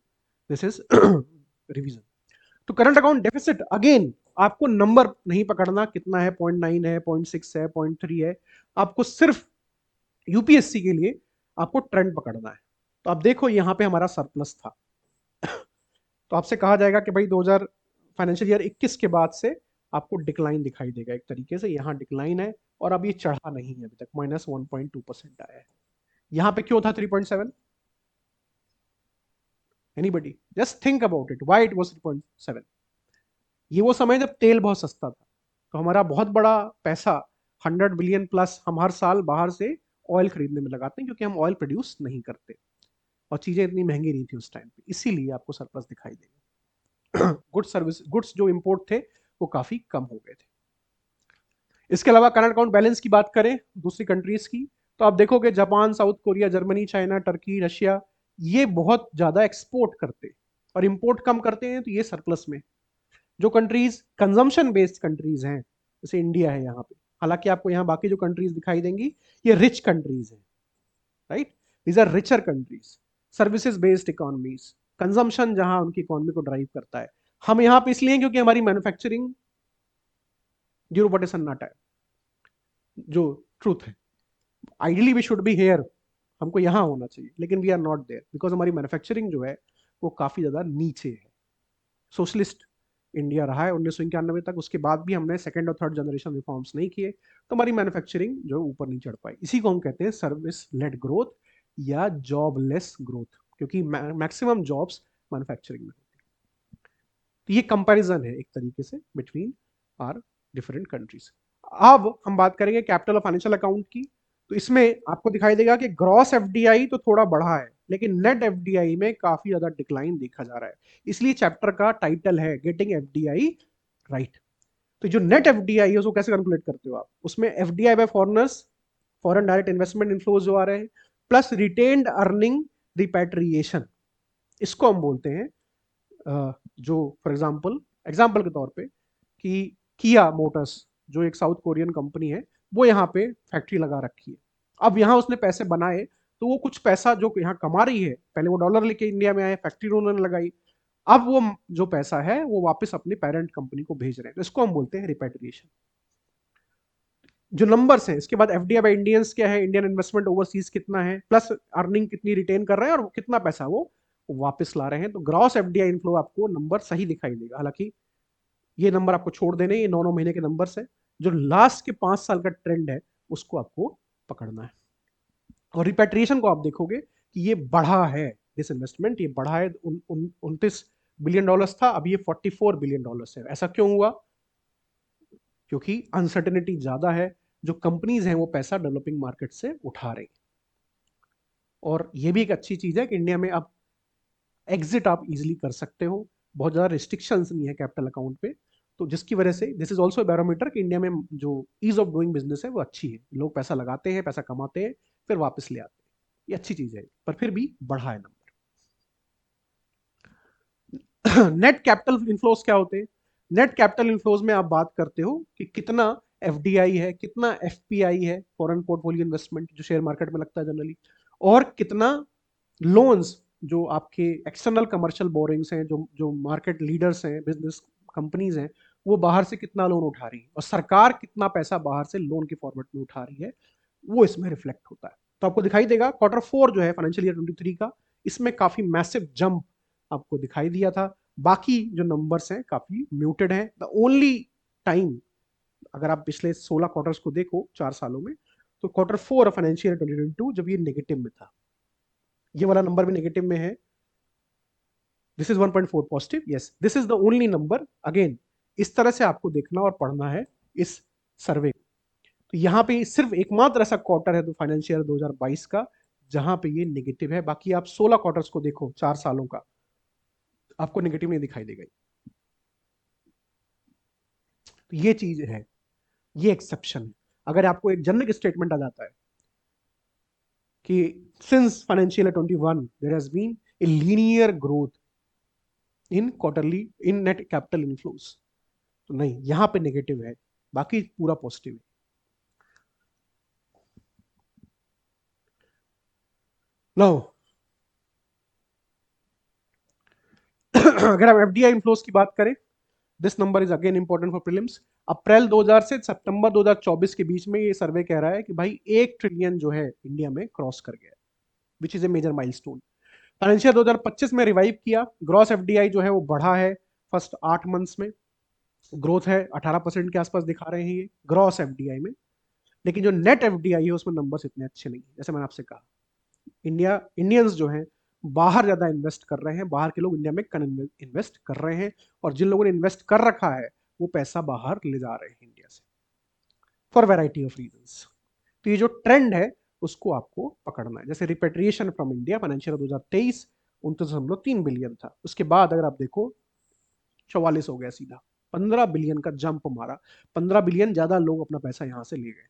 This is revision. तो करंट अकाउंट डेफिसिट, अगेन आपको नंबर नहीं पकड़ना, कितना है, 0.9 है, 0.6 है, 0.3 है, आपको सिर्फ यूपीएससी के लिए आपको ट्रेंड पकड़ना है। तो आप देखो यहाँ पे हमारा सरप्लस था, तो आपसे कहा जाएगा कि भाई 2000 फाइनेंशियल ईयर 21 के बाद से आपको डिक्लाइन दिखाई देगा एक तरीके से, यहाँ डिक्लाइन है और अब ये चढ़ा नहीं है अभी तक, -1.2% आया है। यहाँ पे क्यों था 3.7? Anybody just think about it, why it was 3.7? ये वो समय जब तेल बहुत सस्ता था, तो हमारा बहुत बड़ा पैसा 100 बिलियन प्लस हम हर साल बाहर से ऑयल खरीदने में लगाते हैं, क्योंकि हम ऑयल प्रोड्यूस नहीं करते और चीजें इतनी महंगी नहीं थी उस टाइम पे, इसीलिए आपको सरप्लस दिखाई देगा। गुड्स सर्विस, गुड्स जो इंपोर्ट थे वो काफी कम हो गए थे। इसके अलावा करंट अकाउंट बैलेंस की बात करें दूसरी कंट्रीज की, तो आप देखोगे Japan, south Korea, Germany, China, Turkey, Russia, ये बहुत ज्यादा एक्सपोर्ट करते और इंपोर्ट कम करते हैं, तो ये सरप्लस में। जो कंट्रीज कंजम्पशन बेस्ड कंट्रीज हैं, जैसे इंडिया है यहाँ पे, हालांकि आपको यहाँ बाकी जो कंट्रीज दिखाई देंगी ये रिच कंट्रीज हैं, right, these are richer countries, services based economies, consumption जहां उनकी इकोनॉमी को ड्राइव करता है। हम यहाँ पे इसलिए हैं क्योंकि हमारी मैन्युफैक्चरिंग जीरो बटे सन्नाटा है, जो ट्रूथ है। Ideally we should be here, हमको यहाँ होना चाहिए, लेकिन we are not there because हमारी मैन्युफैक्चरिंग जो है वो काफी ज्यादा नीचे है। सोशलिस्ट इंडिया रहा है 1991 तक, उसके बाद भी हमने सेकंड और थर्ड जनरेशन रिफॉर्म्स नहीं किए, तो हमारी मैन्युफैक्चरिंग जो ऊपर नहीं चढ़ पाई। इसी को हम कहते हैं सर्विस लेड ग्रोथ या जॉबलेस ग्रोथ, क्योंकि मैक्सिमम जॉब्स मैन्युफैक्चरिंग में होती है। तो ये कंपैरिजन है एक तरीके से बिटवीन आर डिफरेंट कंट्रीज। अब हम बात करेंगे कैपिटल और फाइनेंशियल अकाउंट की, तो इसमें आपको दिखाई देगा कि ग्रॉस एफडीआई तो थोड़ा बढ़ा है, लेकिन नेट एफडीआई में काफी ज्यादा डिक्लाइन देखा जा रहा है। इसलिए चैप्टर का टाइटल है गेटिंग एफडीआई राइट। तो जो नेट एफडीआई है उसको कैसे कैलकुलेट करते हो आप? उसमें FDI bye foreigners, foreign direct investment inflows जो आ रहे हैं, प्लस रिटेन्ड अर्निंग रिपैट्रिएशन, इसको हम बोलते हैं जो फॉर एग्जाम्पल के तौर पे कि किया मोटर्स जो एक साउथ कोरियन कंपनी है, वो यहाँ पे फैक्ट्री लगा रखी है। अब यहाँ उसने पैसे बनाए, तो वो कुछ पैसा जो यहाँ कमा रही है, पहले वो डॉलर लेके इंडिया में आए, फैक्ट्री उन्होंने लगाई, अब वो जो पैसा है वो वापस अपने पेरेंट कंपनी को भेज रहे हैं, तो इसको हम बोलते हैं रिपैट्रिएशन। जो नंबर्स हैं इसके बाद एफडीआई बाय इंडियंस क्या है, इंडियन इन्वेस्टमेंट ओवरसीज कितना है, प्लस अर्निंग कितनी रिटेन कर रहे हैं और कितना पैसा वो वापस ला रहे हैं। तो ग्रॉस एफडीआई इनफ्लो आपको नंबर सही दिखाई देगा, हालांकि ये नंबर आपको छोड़ देने, ये 9 महीने के नंबर्स है। जो लास्ट के 5 साल का ट्रेंड है उसको आपको पकड़ना है। और रिपेट्रिएशन को आप देखोगे कि ये बढ़ा है, दिस इन्वेस्टमेंट ये बढ़ा है, 29 बिलियन डॉलर्स था, अभी ये 44 बिलियन डॉलर्स है। ऐसा क्यों हुआ? क्योंकि अनसर्टेनिटी ज्यादा है, जो कंपनीज हैं वो पैसा डेवलपिंग मार्केट से उठा रही। और ये भी एक अच्छी चीज है कि इंडिया में अब एग्जिट आप इजिली कर सकते हो, बहुत ज़्यादा रिस्ट्रिक्शंस नहीं है कैपिटल अकाउंट पे, तो जिसकी वजह से दिस इज ऑल्सो बैरोमीटर कि इंडिया में जो ईज ऑफ डूइंग बिजनेस है वो अच्छी है, लोग पैसा लगाते हैं, पैसा कमाते हैं, फिर वापस ले आते हैं, ये अच्छी चीज़ है, पर फिर भी बढ़ा है नंबर। नेट कैपिटल इनफ्लोज क्या होते हैं? नेट कैपिटल इनफ्लोज में आप बात करते हो कि कितना एफडीआई है, कितना एफपीआई है, फॉरेन पोर्टफोलियो इन्वेस्टमेंट जो शेयर मार्केट में लगता है जनरली, और कितना लोन्स जो आपके एक्सटर्नल कमर्शियल बोरिंग्स हैं, जो जो मार्केट लीडर्स हैं, बिजनेस कंपनीज हैं, वो बाहर से कितना लोन उठा रही है, और सरकार कितना पैसा बाहर से लोन के फॉर्मेट में उठा रही है, वो इसमें रिफ्लेक्ट होता है। तो आपको दिखाई देगा Q4 जो है फाइनेंशियल ईयर 23 का, इसमें काफी मैसिव जंप आपको दिखाई दिया था। बाकी जो नंबर्स हैं काफी म्यूटेड हैं। द ओनली टाइम, अगर आप पिछले 16 क्वार्टर्स को देखो 4 सालों में, तो Q4 फाइनेंशियल ईयर 2022 जब ये नेगेटिव में था, ये वाला नंबर भी नेगेटिव में है, this is 1.4 positive, yes this is the only number. Again इस तरह से आपको देखना और पढ़ना है इस सर्वे। तो यहाँ पे सिर्फ एकमात्र ऐसा क्वार्टर है तो फाइनेंशियल 2022 का जहां पे ये नेगेटिव है, बाकी आप 16 क्वार्टर्स को देखो 4 सालों का, आपको नेगेटिव नहीं दिखाई देगा। तो ये चीज है, ये एक्सेप्शन है। अगर आपको एक जनरिक स्टेटमेंट आ जाता है कि since financial 21 there has been a linear growth in quarterly in net capital inflows, तो नहीं, यहां पे नेगेटिव है, बाकी पूरा पॉजिटिव है। नो अगर हम एफडीआई इनफ्लोज की बात करें, this number is again important for prelims. अप्रैल 2000 से सितंबर 2024 के बीच में ये सर्वे कह रहा है कि भाई 1 ट्रिलियन जो है इंडिया में क्रॉस कर गया, which is a major milestone. Financial 2025 में रिवाइव किया, ग्रॉस एफडीआई जो है वो बढ़ा है फर्स्ट 8 मंथ्स में, ग्रोथ है 18% के आसपास दिखा रहे हैं ये ग्रॉस एफडीआई में। लेकिन जो नेट एफडीआई है उसमें नंबर्स इतने अच्छे नहीं है। जैसे मैंने आपसे कहा, इंडियंस जो हैं बाहर ज्यादा इन्वेस्ट कर रहे हैं, बाहर के लोग इंडिया में कम इन्वेस्ट कर रहे हैं, और जिन लोगों ने इन्वेस्ट कर रखा है वो पैसा बाहर ले जा रहे हैं इंडिया से, फॉर वैरायटी ऑफ रीजंस। तो ये जो ट्रेंड है उसको आपको पकड़ना है। जैसे repatriation from India financial 2023 29.3 billion था, उसके बाद अगर आप देखो 44 हो गया सीधा, 15 बिलियन का जंप मारा, 15 बिलियन ज्यादा लोग अपना पैसा यहां से ले गए।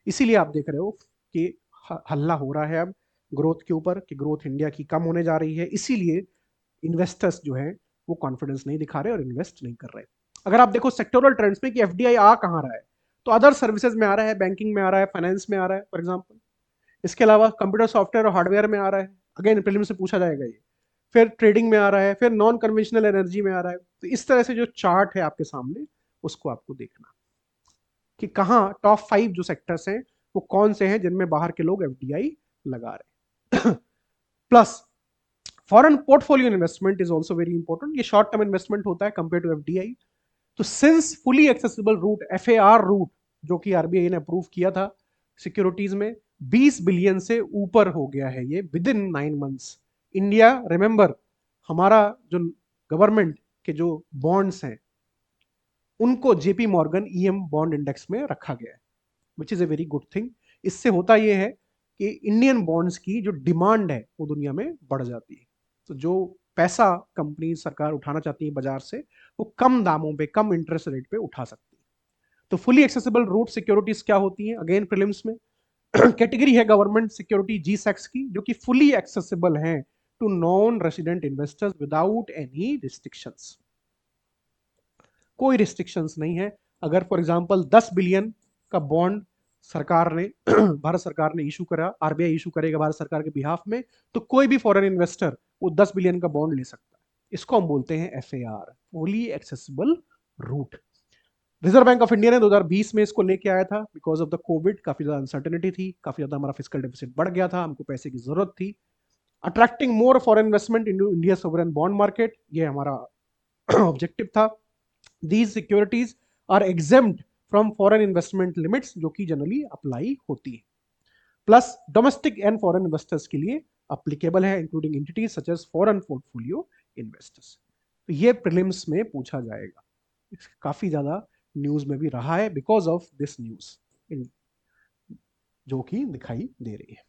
इसीलिए आप देख रहे हो कि हल्ला हो रहा है अब ग्रोथ के ऊपर, कि ग्रोथ इंडिया की कम होने जा रही है, इसीलिए इन्वेस्टर्स जो है वो कॉन्फिडेंस नहीं दिखा रहे और इन्वेस्ट नहीं कर रहे। अगर आप देखो सेक्टोरल ट्रेंड्स में कि एफडीआई आ कहाँ रहा है, तो अदर सर्विसेज में आ रहा है, बैंकिंग में आ रहा है, फाइनेंस में आ रहा है फॉर एग्जाम्पल। इसके अलावा कंप्यूटर सॉफ्टवेयर और हार्डवेयर में आ रहा है, अगेन प्रीलिम से पूछा जाएगा ये। फिर ट्रेडिंग में आ रहा है, फिर नॉन कन्वेंशनल एनर्जी में आ रहा है। तो इस तरह से जो चार्ट है आपके सामने उसको आपको देखना कि कहाँ टॉप 5 जो सेक्टर्स हैं वो कौन से हैं जिनमें बाहर के लोग एफडीआई लगा रहे हैं। Plus foreign portfolio investment is also very important. ये शॉर्ट टर्म इन्वेस्टमेंट होता है कंपेयर टू एफडीआई। तो since fully accessible route FAR route जो कि आरबीआई ने अप्रूव किया था सिक्योरिटीज में, 20 बिलियन से ऊपर हो गया है ये with in 9 months. India, remember, हमारा जो गवर्नमेंट के जो बॉन्ड्स हैं उनको JP Morgan EM bond index में रखा गया है, विच is a very good thing. इससे होता यह है कि इंडियन बॉन्ड्स की जो डिमांड है वो दुनिया में बढ़ जाती है। तो जो पैसा कंपनी सरकार उठाना चाहती है बाजार से, वो कम दामों पे, कम इंटरेस्ट रेट पे उठा सकती है। तो फुली एक्सेसिबल रूट सिक्योरिटीज क्या होती हैं, अगेन प्रीलिम्स में कैटेगरी है गवर्नमेंट सिक्योरिटी जी सेक्स की, जो कि फुली एक्सेसिबल हैं to non resident investors without any restrictions. कोई रिस्ट्रिक्शंस नहीं है। अगर फॉर एग्जांपल 10 बिलियन का बॉन्ड सरकार ने भारत सरकार ने इशू करा, आरबीआई इशू करेगा भारत सरकार के बिहाफ में, तो कोई भी फॉरेन इन्वेस्टर वो 10 बिलियन का बॉन्ड ले सकता है। इसको हम बोलते हैं FAR, fully accessible route. Reserve bank of India ने 2020 में इसको लेके आया था बिकॉज ऑफ द कोविड, काफी ज्यादा अनसर्टेनिटी थी, काफी ज्यादा हमारा फिजिकल डेफिसिट बढ़ गया था, हमको पैसे की जरूरत थी। Attracting more foreign investment in India sovereign bond market, ये हमारा ऑब्जेक्टिव था। These securities are exempt from foreign investment limits जो कि जनरली अप्लाई होती है। Plus domestic and foreign investors के लिए अप्लीकेबल है, including entities such as foreign portfolio investors. तो ये प्रीलिम्स में पूछा जाएगा, काफी ज्यादा न्यूज में भी रहा है बिकॉज ऑफ दिस न्यूज जो कि दिखाई दे रही है।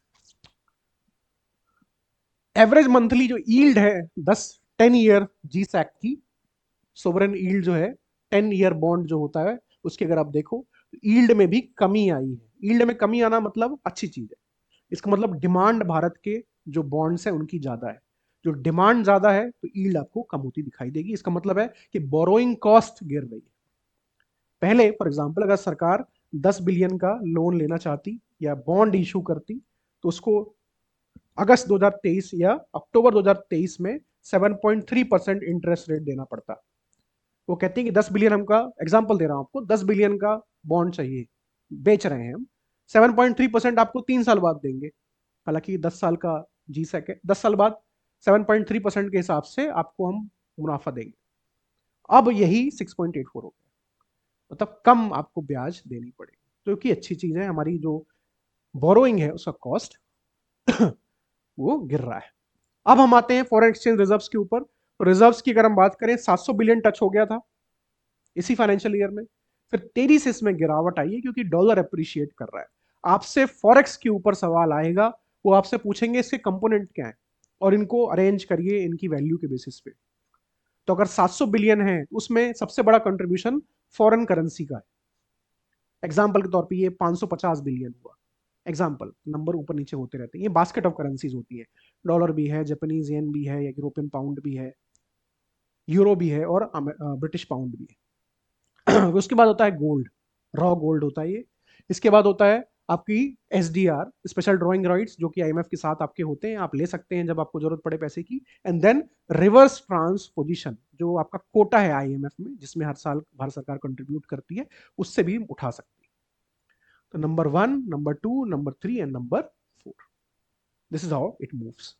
एवरेज मंथली जो यील्ड है 10 ईयर जी सैक की, सोवरेन यील्ड जो है 10 ईयर बॉन्ड जो होता है उसके अगर आप देखो तो यील्ड में भी कमी आई है। यील्ड में कमी आना मतलब अच्छी चीज है, इसका मतलब डिमांड भारत के जो बॉन्ड्स है उनकी ज्यादा है। जो डिमांड ज्यादा है तो यील्ड आपको कम होती दिखाई देगी। इसका मतलब है कि बोरोइंग कॉस्ट गिर रही है। पहले फॉर एग्जाम्पल अगर सरकार 10 बिलियन का लोन लेना चाहती या बॉन्ड इशू करती तो उसको अगस्त 2023 या अक्टूबर 2023 में 7.3% इंटरेस्ट रेट देना पड़ता। वो कहते हैं कि 10 बिलियन हमका, एग्जांपल दे रहा हूं आपको, 10 बिलियन का बॉन्ड चाहिए, बेच रहे हैं हम, 7.3% आपको 3 साल बाद देंगे। हालांकि 10 साल का जी सैक है, 10 साल बाद 7.3% के हिसाब से आपको हम मुनाफा देंगे। अब यही 6.84 हो गया, मतलब कम आपको ब्याज देनी पड़ेगी, जो कि अच्छी चीज है। हमारी जो बोरोइंग है उसका कॉस्ट वो गिर रहा है। अब हम आते हैं फॉरेन एक्सचेंज रिजर्व्स के ऊपर। तो रिजर्व्स की अगर हम बात करें 700 बिलियन टच हो गया था इसी फाइनेंशियल ईयर में, फिर तेजी से इसमें गिरावट आई है क्योंकि डॉलर अप्रिशिएट कर रहा है। आपसे फॉरेक्स के ऊपर सवाल आएगा, वो आपसे पूछेंगे इसके कंपोनेंट क्या है और इनको अरेंज करिए इनकी वैल्यू के बेसिस पे। तो अगर 700 बिलियन है उसमें सबसे बड़ा कंट्रीब्यूशन फॉरेन करेंसी का है। एग्जाम्पल के तौर पर ये 550 बिलियन हुआ, एग्जाम्पल, नंबर ऊपर नीचे होते रहते हैं, ये बास्केट ऑफ करेंसीज होती है। डॉलर भी है, जापानीज येन भी है, या यूरोपियन पाउंड भी है, यूरो भी है, और ब्रिटिश पाउंड भी है। उसके बाद होता है गोल्ड, रॉ गोल्ड होता है ये। इसके बाद होता है आपकी एसडीआर, स्पेशल ड्रॉइंग राइट्स, जो कि आईएमएफ के साथ आपके होते हैं, आप ले सकते हैं जब आपको जरूरत पड़े पैसे की। एंड देन रिवर्स ट्रांसपोजिशन, जो आपका कोटा है आईएमएफ में जिसमें हर साल भारत सरकार कंट्रीब्यूट करती है, उससे भी उठा सकती है। तो number 1, number 2, number 3 and number 4। This is how it moves.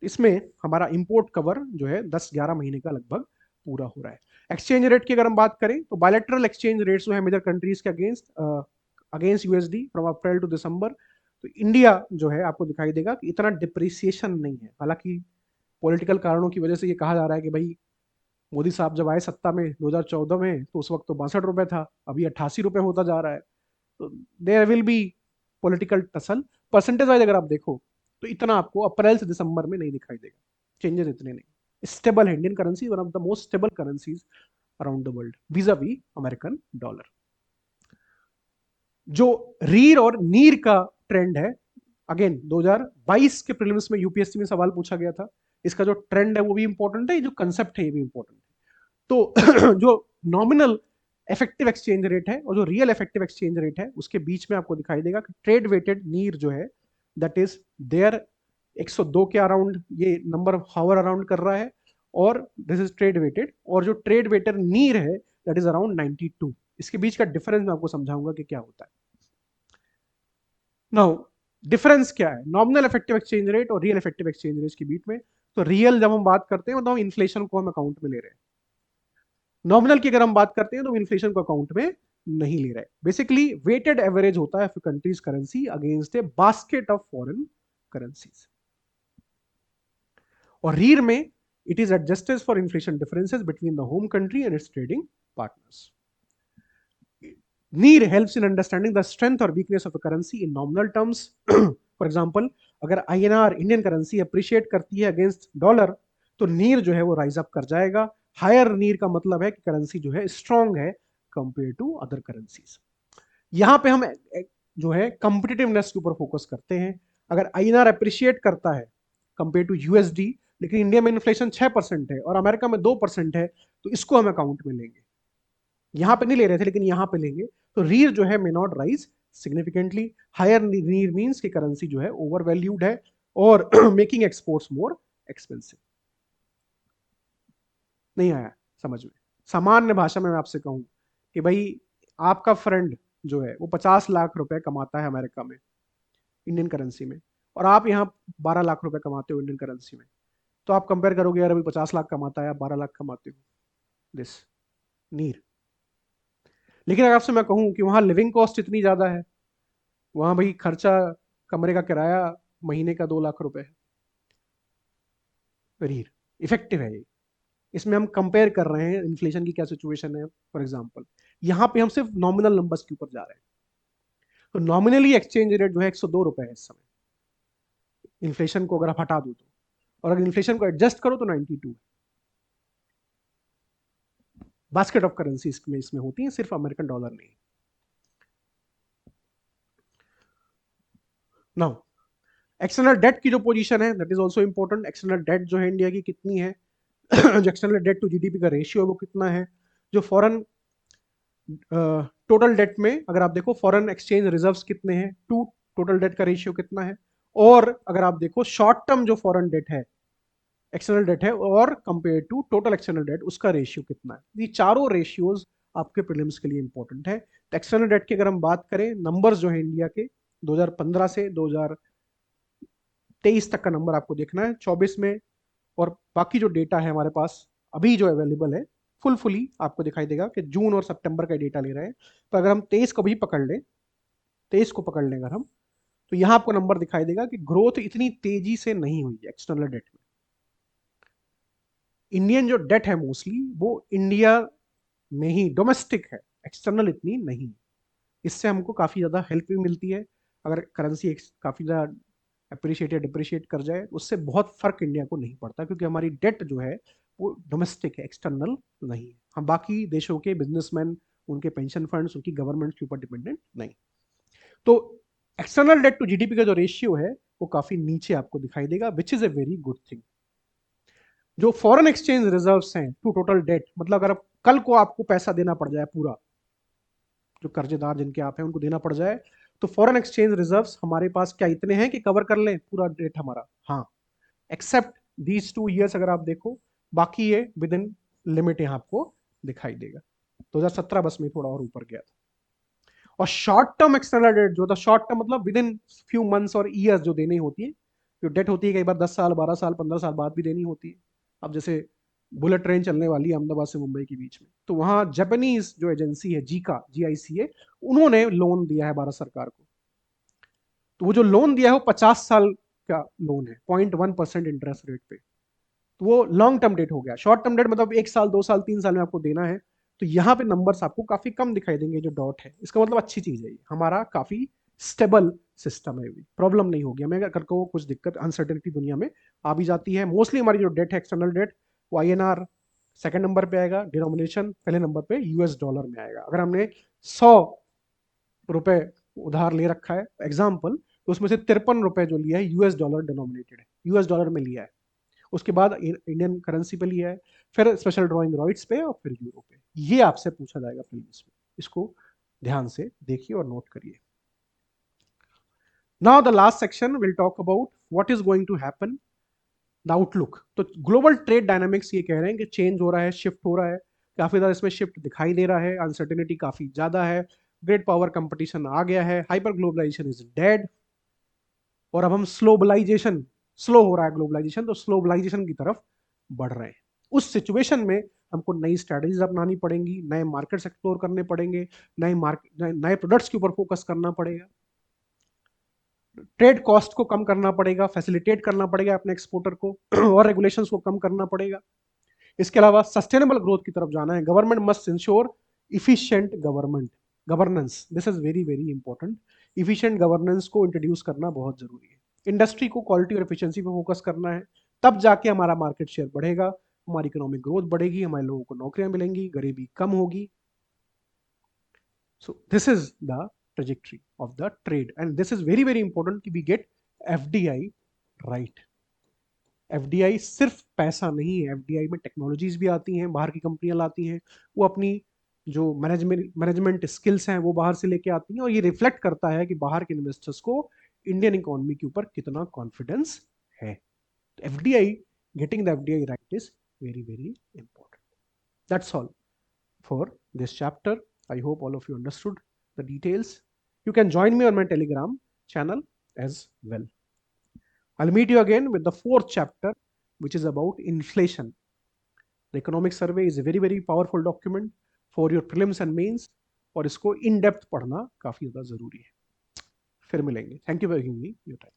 इसमें हमारा इंपोर्ट कवर जो है 10-11 महीने का लगभग पूरा हो रहा है। एक्सचेंज रेट की अगर हम बात करें तो बायलैटरल एक्सचेंज रेट्स जो है मेजर कंट्रीज के against USD from April to December, तो इंडिया जो है आपको दिखाई देगा कि इतना डिप्रिसिएशन नहीं है। हालांकि पॉलिटिकल कारणों की वजह से ये कहा जा रहा है कि भाई मोदी साहब जब आए सत्ता में 2014 में तो उस वक्त तो 62 रुपए था, अभी 88 रुपए होता जा रहा है। तो there will be political tussle. Percentage wise अगर आप देखो तो इतना आपको अप्रैल से दिसंबर में नहीं दिखाई देगा, चेंजेस इतने नहीं। स्टेबल है Indian currency, one of the most stable currencies around the world vis a vis American dollar. जो रीर और नीर का ट्रेंड है, अगेन 2022 के प्रीलिम्स में यूपीएससी में सवाल पूछा गया था, इसका जो ट्रेंड है वो भी इंपॉर्टेंट है, जो कंसेप्ट है ये भी इंपॉर्टेंट है। तो जो नॉमिनल इफेक्टिव एक्सचेंज रेट है और जो रियल इफेक्टिव एक्सचेंज रेट है उसके बीच में आपको दिखाई देगा कि ट्रेड वेटेड नीर जो है दैट इज देयर 102 के अराउंड ये नंबर हावर अराउंड कर रहा है, और दिस इज ट्रेड वेटेड, और जो ट्रेड वेटेड नीर है दैट इज अराउंड 92। इसके बीच का डिफरेंस मैं आपको समझाऊंगा कि क्या होता है। नाउ डिफरेंस क्या है नॉमिनल इफेक्टिव एक्सचेंज रेट और रियल इफेक्टिव एक्सचेंज रेट के बीच में? तो रियल जब हम बात करते हैं तो हम इन्फ्लेशन को हम अकाउंट में ले रहे हैं, नॉमिनल की अगर हम बात करते हैं तो इन्फ्लेशन को अकाउंट में नहीं ले रहे। बेसिकली वेटेड एवरेज होता है country's currency against a basket of foreign currencies, और रीर में it is adjusted for inflation differences between the home country and its trading partners. NEER helps in understanding the strength और weakness of the currency in nominal terms. For example अगर INR Indian currency appreciate करती है against dollar तो नीर जो है वो rise up कर जाएगा। हायर नीर का मतलब है कि करेंसी जो है स्ट्रांग है कंपेयर टू अदर करेंसीज। यहां पे हम जो है कंपिटिटिवनेस के ऊपर फोकस करते हैं। अगर आईएनआर अप्रिशिएट करता है कंपेयर टू यूएसडी, लेकिन इंडिया में इन्फ्लेशन 6% है और अमेरिका में 2% है, तो इसको हम अकाउंट में लेंगे। यहां पे नहीं ले रहे थे लेकिन यहां पे लेंगे। तो रीर जो है may not rise significantly. Higher REER means की करेंसी जो है ओवर वैल्यूड है और मेकिंग एक्सपोर्ट्स मोर एक्सपेंसिव। नहीं आया समझ में? सामान्य भाषा में मैं आपसे कहूं कि भाई आपका फ्रेंड जो है वो 50 लाख रुपए कमाता है अमेरिका में इंडियन करेंसी में, और आप यहाँ 12 लाख रुपए कमाते हो इंडियन करेंसी में, तो आप कंपेयर करोगे यार अभी 50 लाख कमाता है आप 12 लाख कमाते हो, दिस नीर। लेकिन अगर आपसे मैं कहूं कि वहां लिविंग कॉस्ट इतनी ज्यादा है, वहां भाई खर्चा कमरे का किराया महीने का 2 लाख रुपए है, रीर इफेक्टिव है ये। इसमें हम कंपेयर कर रहे हैं इन्फ्लेशन की क्या सिचुएशन है। फॉर एग्जांपल यहां पे हम सिर्फ नॉमिनल नंबर्स के ऊपर जा रहे हैं, तो नॉमिनली एक्सचेंज रेट जो है 102 रुपए है इस समय, इन्फ्लेशन को अगर आप हटा दो तो, और अगर इन्फ्लेशन को एडजस्ट करो तो 92 है। बास्केट ऑफ करेंसी इसमें होती है, सिर्फ अमेरिकन डॉलर नहीं। नाउ एक्सटर्नल डेट की जो पोजीशन है that is also important. External debt जो है इंडिया की कितनी है जो एक्सटर्नल डेट टू जीडीपी का रेशियो है वो कितना है। जो फॉरेन टोटल डेट में अगर आप देखो फॉरेन एक्सचेंज रिजर्व्स कितने हैं टू टोटल डेट का रेशियो कितना है, और अगर आप देखो शॉर्ट टर्म जो फॉरेन डेट है एक्सटर्नल डेट है और compare to total external debt उसका रेशियो कितना है। ये चारों रेशियोज आपके प्रीलिम्स के लिए इंपॉर्टेंट है। तो एक्सटर्नल डेट की अगर हम बात करें नंबर्स जो है इंडिया के 2015 से 2023 तक का नंबर आपको देखना है 24 में, और बाकी जो डेटा है हमारे पास अभी जो अवेलेबल है फुली आपको दिखाई देगा कि जून और सितंबर का डेटा ले रहे हैं। तो अगर हम 23 को भी पकड़ लें, 23 को पकड़ लें अगर हम, तो यहां आपको नंबर दिखाई देगा कि ग्रोथ इतनी तेजी से नहीं हुई है एक्सटर्नल डेट में। इंडियन जो डेट है मोस्टली वो इंडिया में ही डोमेस्टिक है, एक्सटर्नल इतनी नहीं। इससे हमको काफी ज्यादा हेल्प भी मिलती है। अगर करेंसी काफी ज्यादा अप्रिशिएट या डिप्रिशिएट कर जाए उससे बहुत फर्क इंडिया को नहीं पड़ता, क्योंकि हमारी डेट जो है वो डोमेस्टिक है, एक्सटर्नल नहीं है। हम बाकी देशों के बिजनेसमैन, उनके पेंशन फंड्स, उनकी गवर्नमेंट के ऊपर डिपेंडेंट नहीं। तो एक्सटर्नल डेट टू जीडीपी का जो रेशियो है वो काफी नीचे आपको दिखाई देगा, विच is a very good thing. जो फॉरेन एक्सचेंज रिजर्व्स हैं टू टोटल डेट, मतलब अगर कल को आपको पैसा देना पड़ जाए पूरा, जो कर्जेदार जिनके आप हैं उनको देना पड़ जाए, तो फॉरेन एक्सचेंज रिजर्व्स हमारे पास क्या इतने हैं कि कवर कर लें पूरा डेट हमारा? हाँ, एक्सेप्ट दीज 2 years अगर आप देखो, बाकी ये विद इन लिमिट यहाँ आपको दिखाई देगा। 2017 बस में थोड़ा और ऊपर गया था। और शॉर्ट टर्म एक्सटर्नल डेट जो था, शॉर्ट टर्म मतलब विद इन फ्यू मंथ्स और ईयर्स जो देनी होती है, जो डेट होती है कई बार 10 साल 12 साल 15 साल बाद भी देनी होती है। अब जैसे बुलेट ट्रेन चलने वाली है अहमदाबाद से मुंबई के बीच में, तो वहाँ जापानीज जो एजेंसी है जीका GICA, उन्होंने लोन दिया है भारत सरकार को। तो वो जो लोन दिया है वो 50 साल का लोन है, 0.1% इंटरेस्ट रेट पे। तो वो लॉन्ग टर्म डेट हो गया। शॉर्ट टर्म डेट मतलब 1 साल 2 साल 3 साल में आपको देना है। तो यहाँ पे नंबर्स आपको काफी कम दिखाई देंगे जो डॉट है, इसका मतलब अच्छी चीज है, ये हमारा काफी स्टेबल सिस्टम है, प्रॉब्लम नहीं होगी हमें अगर को कुछ दिक्कत अनसर्टेनिटी दुनिया में आ भी जाती है। मोस्टली हमारी जो डेट है एक्सटर्नल डेट, वो INR सेकंड नंबर पे आएगा, डिनोमिनेशन पहले नंबर पे US डॉलर में आएगा। अगर हमने 100 रुपए उधार ले रखा है एग्जाम्पल, तो उसमें से 53 रुपए जो लिया है US डॉलर डिनोमिनेटेड है, US डॉलर में लिया है। उसके बाद इंडियन करेंसी पे लिया है, फिर स्पेशल ड्राइंग राइट्स पे और फिर यूरो पे। ये आपसे पूछा जाएगा प्रीवियस में, इसको ध्यान से देखिए और नोट करिए। Now the last section will talk about what is going to happen, the outlook. तो ग्लोबल ट्रेड डायनामिक्स ये कह रहे हैं कि चेंज हो रहा है, शिफ्ट हो रहा है, काफी ज्यादा इसमें शिफ्ट दिखाई दे रहा है, अनसर्टेनिटी काफी ज्यादा है, ग्रेट पावर कंपटीशन आ गया है, हाइपर ग्लोबलाइजेशन इज डेड, और अब हम स्लोबलाइजेशन, स्लो हो रहा है ग्लोबलाइजेशन, तो स्लोबलाइजेशन की तरफ बढ़ रहे हैं। उस सिचुएशन में हमको नई स्ट्रैटेजीज अपनानी पड़ेंगी, नए मार्केट्स एक्सप्लोर करने पड़ेंगे, नए मार्केट नए प्रोडक्ट्स के ऊपर फोकस करना पड़ेगा, ट्रेड कॉस्ट को कम करना पड़ेगा, फैसिलिटेट करना पड़ेगा अपने एक्सपोर्टर को और रेगुलेशंस को कम करना पड़ेगा। इसके अलावा सस्टेनेबल ग्रोथ की तरफ जाना है। Government must ensure efficient governance, this is very very important. Efficient governance को इंट्रोड्यूस करना बहुत जरूरी है। इंडस्ट्री को क्वालिटी और एफिशिएंसी पे फोकस करना है, तब जाके हमारा मार्केट शेयर बढ़ेगा, हमारी इकोनॉमिक ग्रोथ बढ़ेगी, हमारे लोगों को नौकरियां मिलेंगी, गरीबी कम होगी। So this is the trajectory of the trade, and this is very very important कि we get FDI right। FDI सिर्फ पैसा नहीं है, FDI में टेक्नोलॉजीज भी आती हैं, बाहर की कंपनियां लाती हैं, वो अपनी जो मैनेजमेंट स्किल्स हैं वो बाहर से लेके आती हैं, और ये रिफ्लेक्ट करता है कि बाहर के इन्वेस्टर्स को इंडियन इकोनॉमी के ऊपर कितना कॉन्फिडेंस है। FDI, getting the FDI right is very very important। That's all for this chapter। I hope all of you understood the details। You can join me on my Telegram channel as well। I'll meet you again with the fourth chapter, which is about inflation। The economic survey is a very very powerful document for your prelims and mains, और इसको in depth पढ़ना काफी ज्यादा जरूरी है। फिर मिलेंगे। Thank you for giving me your time.